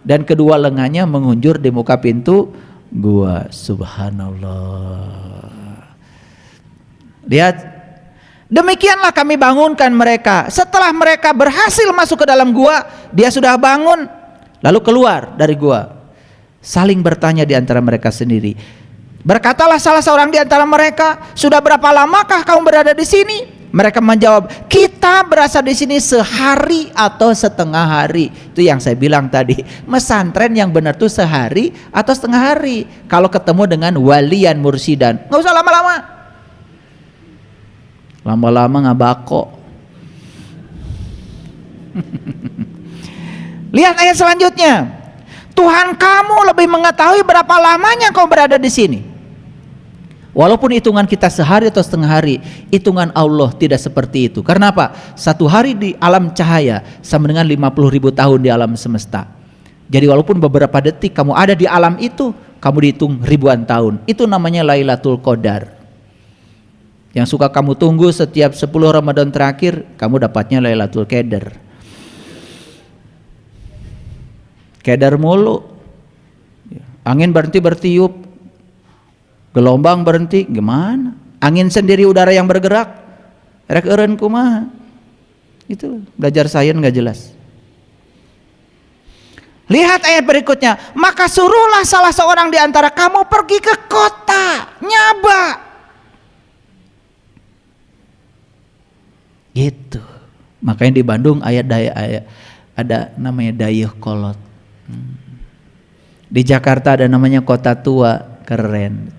S1: Dan kedua lengannya mengunjur di muka pintu gua. Subhanallah. Lihat, demikianlah kami bangunkan mereka. Setelah mereka berhasil masuk ke dalam gua, dia sudah bangun, lalu keluar dari gua, saling bertanya di antara mereka sendiri. Berkatalah salah seorang di antara mereka, sudah berapa lamakah kamu berada di sini? Mereka menjawab, kita berasa di sini sehari atau setengah hari. Itu yang saya bilang tadi, mesantren yang benar tuh sehari atau setengah hari. Kalau ketemu dengan walian mursidan, nggak usah lama-lama. Lama-lama ngabako. Lihat ayat selanjutnya. Tuhan kamu lebih mengetahui berapa lamanya kau berada di sini. Walaupun hitungan kita sehari atau setengah hari, hitungan Allah tidak seperti itu. Karena apa? Satu hari di alam cahaya sama dengan 50.000 tahun di alam semesta. Jadi walaupun beberapa detik kamu ada di alam itu, kamu dihitung ribuan tahun. Itu namanya Lailatul Qadar. Yang suka kamu tunggu setiap 10 Ramadan terakhir, kamu dapatnya Lailatul Qadar. Qadar mulu. Angin berhenti bertiup, gelombang berhenti, gimana? Angin sendiri udara yang bergerak, rek eureun kumaha? Itu belajar sains nggak jelas. Lihat ayat berikutnya. Maka suruhlah salah seorang di antara kamu pergi ke kota, nyaba. Gitu. Makanya di Bandung ada namanya Dayeuh Kolot. Di Jakarta ada namanya Kota Tua, keren.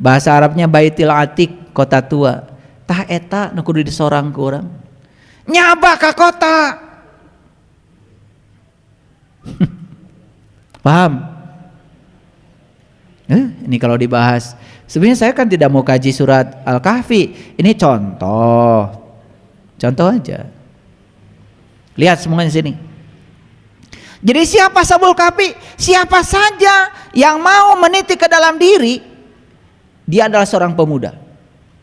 S1: Bahasa Arabnya Baitil Atiq, kota tua. Tah eta nu kudu disorang ku urang. Nyaba ka kota. Paham? Ini kalau dibahas. Sebenarnya saya kan tidak mau kaji surat Al-Kahfi. Ini contoh. Contoh aja. Lihat semuanya di sini. Jadi siapa Ashabul Kahfi? Siapa saja yang mau meniti ke dalam diri, dia adalah seorang pemuda.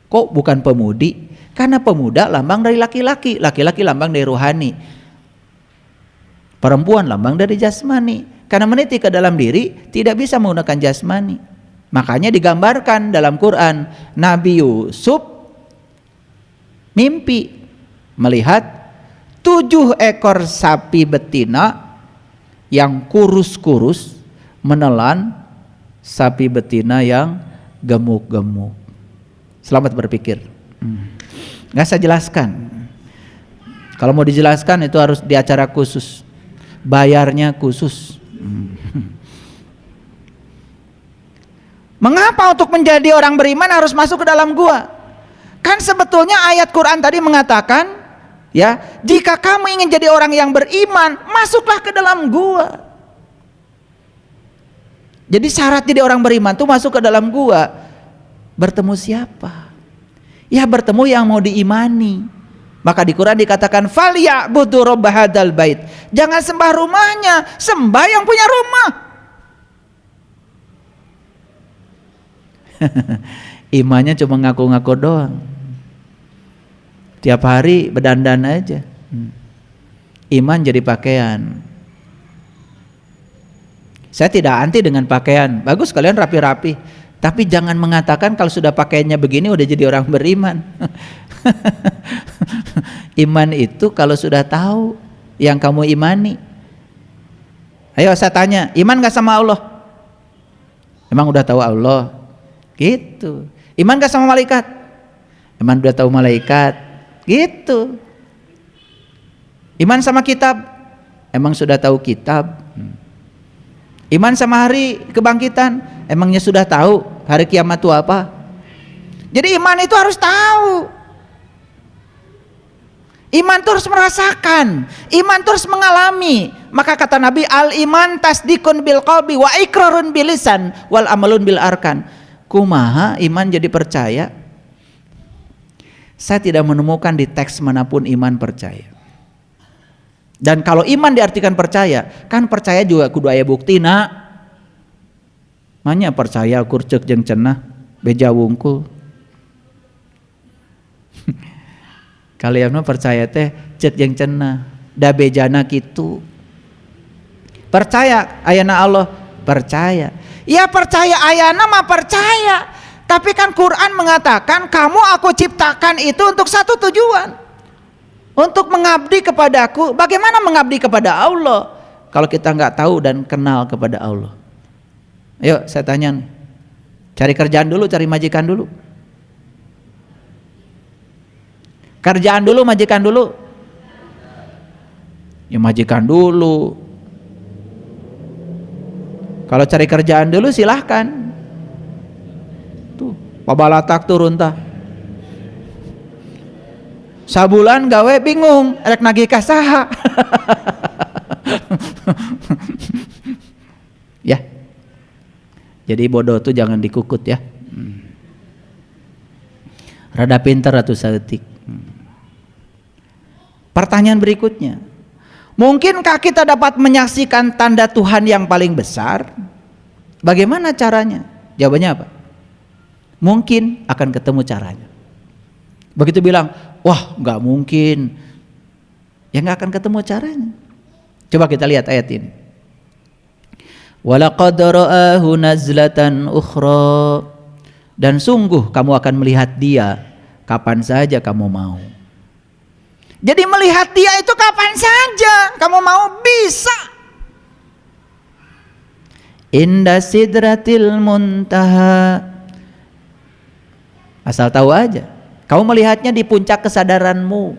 S1: Kok bukan pemudi? Karena pemuda lambang dari laki-laki, laki-laki lambang dari rohani, perempuan lambang dari jasmani. Karena meniti ke dalam diri tidak bisa menggunakan jasmani. Makanya digambarkan dalam Quran, Nabi Yusuf mimpi melihat 7 ekor sapi betina yang kurus-kurus menelan sapi betina yang gemuk-gemuk. Selamat berpikir. Nggak saya jelaskan. Kalau mau dijelaskan itu harus di acara khusus, bayarnya khusus. Mengapa untuk menjadi orang beriman harus masuk ke dalam gua? Kan sebetulnya ayat Quran tadi mengatakan, ya, jika kamu ingin jadi orang yang beriman, masuklah ke dalam gua. Jadi syarat jadi orang beriman tuh masuk ke dalam gua. Bertemu siapa? Ya bertemu yang mau diimani. Maka di Quran dikatakan falyabudu rabb hadzal bait. Jangan sembah rumahnya, sembah yang punya rumah. Imannya cuma ngaku-ngaku doang. Tiap hari berdandan aja. Iman jadi pakaian. Saya tidak anti dengan pakaian. Bagus kalian rapi-rapi. Tapi jangan mengatakan kalau sudah pakaiannya begini udah jadi orang beriman. Iman itu kalau sudah tahu yang kamu imani. Ayo saya tanya, iman gak sama Allah? Emang udah tahu Allah? Gitu. Iman gak sama malaikat? Emang udah tahu malaikat? Gitu. Iman sama kitab? Emang sudah tahu kitab? Iman sama hari kebangkitan? Emangnya sudah tahu hari kiamat itu apa? Jadi iman itu harus tahu. Iman itu harus merasakan. Iman itu harus mengalami. Maka kata Nabi, al iman tasdikun bil qalbi wa ikrarun bil lisan wal amalun bil arkan. Kumaha iman jadi percaya? Saya tidak menemukan di teks manapun iman percaya. Dan kalau iman diartikan percaya, kan percaya juga kudu aya buktina. Manya percaya ukur ceuk jeung cenah beja wungkul. Kalian mah percaya teh ceuk jeung cenah, da bejana kitu. Percaya ayana Allah, percaya. Ya percaya ayana mah percaya. Tapi kan Quran mengatakan kamu aku ciptakan itu untuk satu tujuan. Untuk mengabdi kepadaku. Bagaimana mengabdi kepada Allah kalau kita nggak tahu dan kenal kepada Allah? Ayo saya tanya nih. Cari kerjaan dulu, cari majikan dulu. Kerjaan dulu, majikan dulu. Ya majikan dulu. Kalau cari kerjaan dulu silahkan. Tuh, pabalatak turun tah. Sabulan gawe bingung, erek nagih ka saha. Ya. Jadi bodoh tuh jangan dikukut ya. Rada pinter atuh saeutik. Pertanyaan berikutnya. Mungkinkah kita dapat menyaksikan tanda Tuhan yang paling besar? Bagaimana caranya? Jawabannya apa? Mungkin akan ketemu caranya. Begitu bilang, wah nggak mungkin, ya nggak akan ketemu caranya. Coba kita lihat ayat ini. Walaqad ra'ahu nazlatan ukhra, dan sungguh kamu akan melihat dia kapan saja kamu mau. Jadi melihat dia itu kapan saja kamu mau, bisa. Inda sidratil muntaha, asal tahu aja. Kamu melihatnya di puncak kesadaranmu,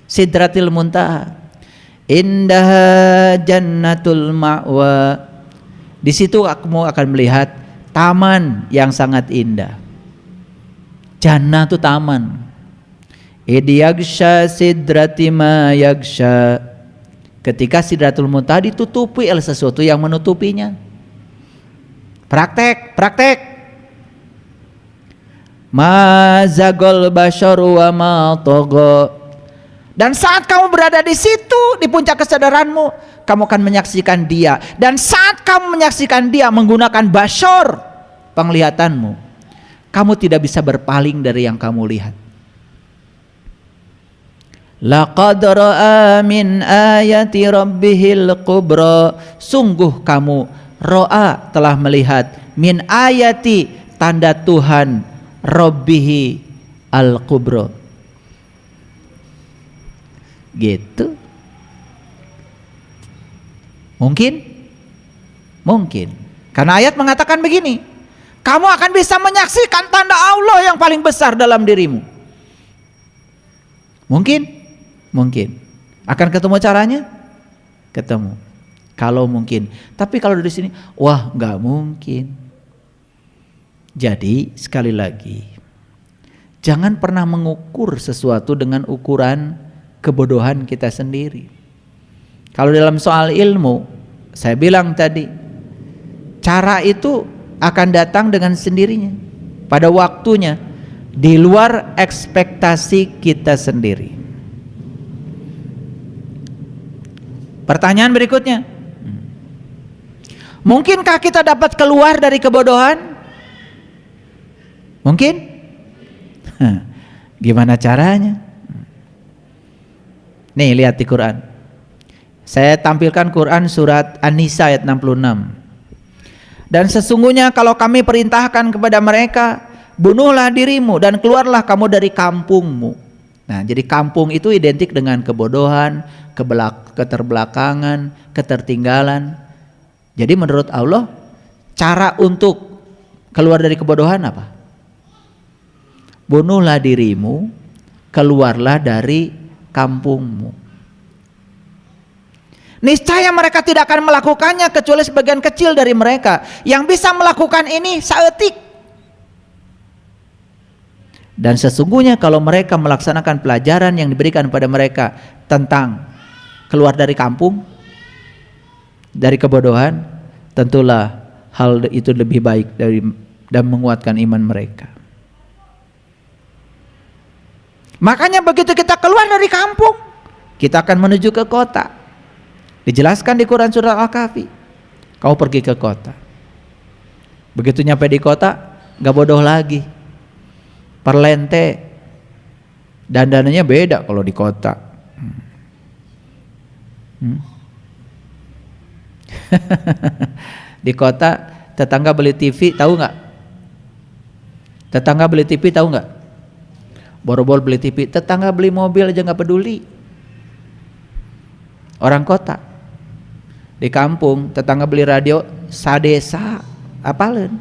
S1: sidratil muntaha. Indaha jannatul ma'wa, di situ kamu akan melihat taman yang sangat indah. Jannah itu taman. Idyagsha sidrati ma yagsha, ketika sidratul muntaha ditutupi oleh sesuatu yang menutupinya. Praktek. Ma zagol basyaru wa ma tagha, dan saat kamu berada di situ di puncak kesadaranmu, kamu akan menyaksikan dia. Dan saat kamu menyaksikan dia menggunakan basyar, penglihatanmu, kamu tidak bisa berpaling dari yang kamu lihat. Laqad ra'a min ayati rabbihil kubra, sungguh kamu ro'a telah melihat min ayati tanda Tuhan Rabbihi al-kubra. Gitu. Mungkin. Karena ayat mengatakan begini, kamu akan bisa menyaksikan tanda Allah yang paling besar dalam dirimu. Mungkin. Akan ketemu caranya? Ketemu. Kalau mungkin. Tapi kalau dari sini, wah nggak mungkin. Jadi sekali lagi, jangan pernah mengukur sesuatu dengan ukuran kebodohan kita sendiri. Kalau dalam soal ilmu, saya bilang tadi, cara itu akan datang dengan sendirinya, pada waktunya, di luar ekspektasi kita sendiri. Pertanyaan berikutnya, mungkinkah kita dapat keluar dari kebodohan? Mungkin? Gimana caranya? Nih lihat di Quran. Saya tampilkan Quran surat An-Nisa ayat 66. Dan sesungguhnya kalau kami perintahkan kepada mereka, bunuhlah dirimu dan keluarlah kamu dari kampungmu. Nah, jadi kampung itu identik dengan kebodohan, keterbelakangan, ketertinggalan. Jadi menurut Allah, cara untuk keluar dari kebodohan apa? Bunuhlah dirimu, keluarlah dari kampungmu. Niscaya mereka tidak akan melakukannya kecuali sebagian kecil dari mereka. Yang bisa melakukan ini saeutik. Dan sesungguhnya kalau mereka melaksanakan pelajaran yang diberikan pada mereka tentang keluar dari kampung, dari kebodohan, tentulah hal itu lebih baik dan menguatkan iman mereka. Makanya begitu kita keluar dari kampung, kita akan menuju ke kota. Dijelaskan di Quran surat Al-Kahfi. Kau pergi ke kota. Begitu nyampe di kota, gak bodoh lagi. Perlente. Dandanannya beda kalau di kota. Di kota tetangga beli TV, tahu nggak? Tetangga beli TV tahu nggak? Boro-boro beli TV, tetangga beli mobil aja nggak peduli. Orang kota. Di kampung tetangga beli radio sadesa, apalin.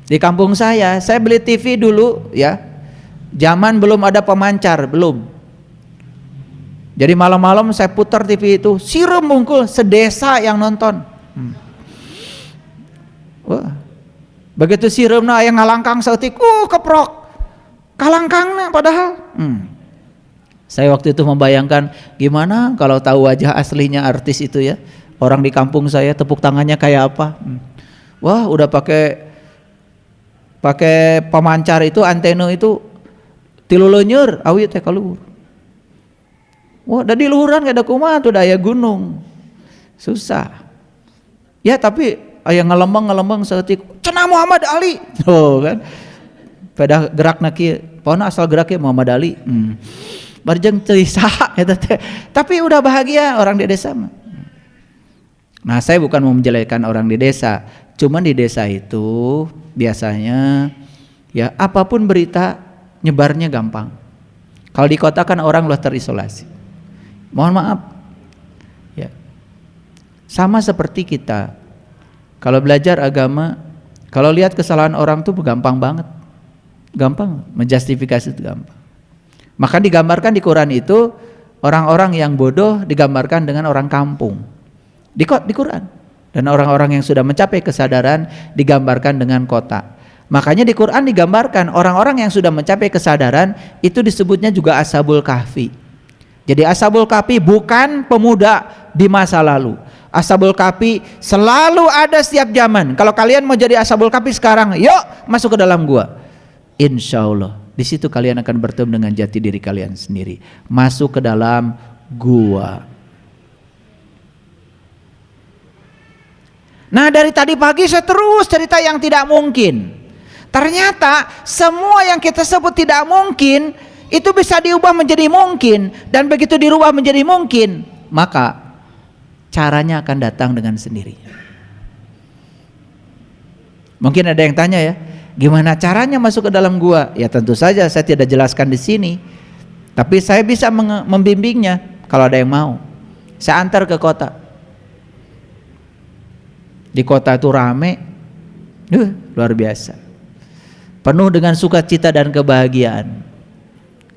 S1: Di kampung saya beli TV dulu ya. Zaman belum ada pemancar, belum. Jadi malam-malam saya putar TV itu, siram bungkul, sedesa yang nonton. Wah. Begitu siramna aya ngalangkang sautik, keprok. Kalangkangna padahal. Saya waktu itu membayangkan gimana kalau tahu wajah aslinya artis itu ya. Orang di kampung saya tepuk tangannya kayak apa? Wah, udah pakai pemancar itu, antena itu tilu leunyeur awi teh kaluhur. Wah, da di luhuran kada kumaha tuh daya gunung. Susah. Ya tapi aya ngelembang saeutik cenah Muhammad Ali. Oh kan. Pada gerakna kieu, pona asal geraknya Muhammad Ali. Barjeng teu saha eta teh. Tapi udah bahagia orang di desa mah. Nah, saya bukan mau menjelekkan orang di desa. Cuman di desa itu biasanya ya apapun berita nyebarnya gampang. Kalau di kota kan orang luar terisolasi. Mohon maaf. Ya. Sama seperti kita. Kalau belajar agama, kalau lihat kesalahan orang tuh gampang banget. Gampang, menjustifikasi itu gampang. Maka digambarkan di Quran itu orang-orang yang bodoh digambarkan dengan orang kampung. Di Quran. Dan orang-orang yang sudah mencapai kesadaran digambarkan dengan kota. Makanya di Quran digambarkan orang-orang yang sudah mencapai kesadaran itu disebutnya juga Ashabul Kahfi. Jadi Ashabul Kahfi bukan pemuda di masa lalu. Ashabul Kahfi selalu ada setiap zaman. Kalau kalian mau jadi Ashabul Kahfi sekarang, yuk masuk ke dalam gua. Insya Allah di situ kalian akan bertemu dengan jati diri kalian sendiri. Masuk ke dalam gua. Nah, dari tadi pagi saya terus cerita yang tidak mungkin. Ternyata semua yang kita sebut tidak mungkin itu bisa diubah menjadi mungkin, dan begitu dirubah menjadi mungkin, maka caranya akan datang dengan sendirinya. Mungkin ada yang tanya ya, gimana caranya masuk ke dalam gua? Ya tentu saja saya tidak jelaskan di sini, tapi saya bisa membimbingnya kalau ada yang mau. Saya antar ke kota. Di kota itu rame, luar biasa, penuh dengan sukacita dan kebahagiaan.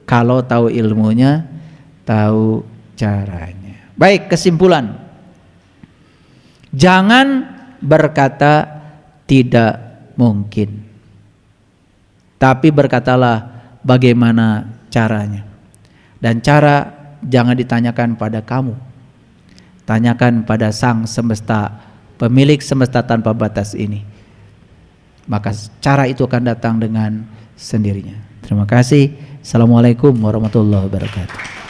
S1: Kalau tahu ilmunya, tahu caranya. Baik, kesimpulan. Jangan berkata tidak mungkin, tapi berkatalah bagaimana caranya. Dan cara jangan ditanyakan pada kamu, tanyakan pada Sang Semesta, pemilik semesta tanpa batas ini. Maka cara itu akan datang dengan sendirinya. Terima kasih. Assalamualaikum warahmatullahi wabarakatuh.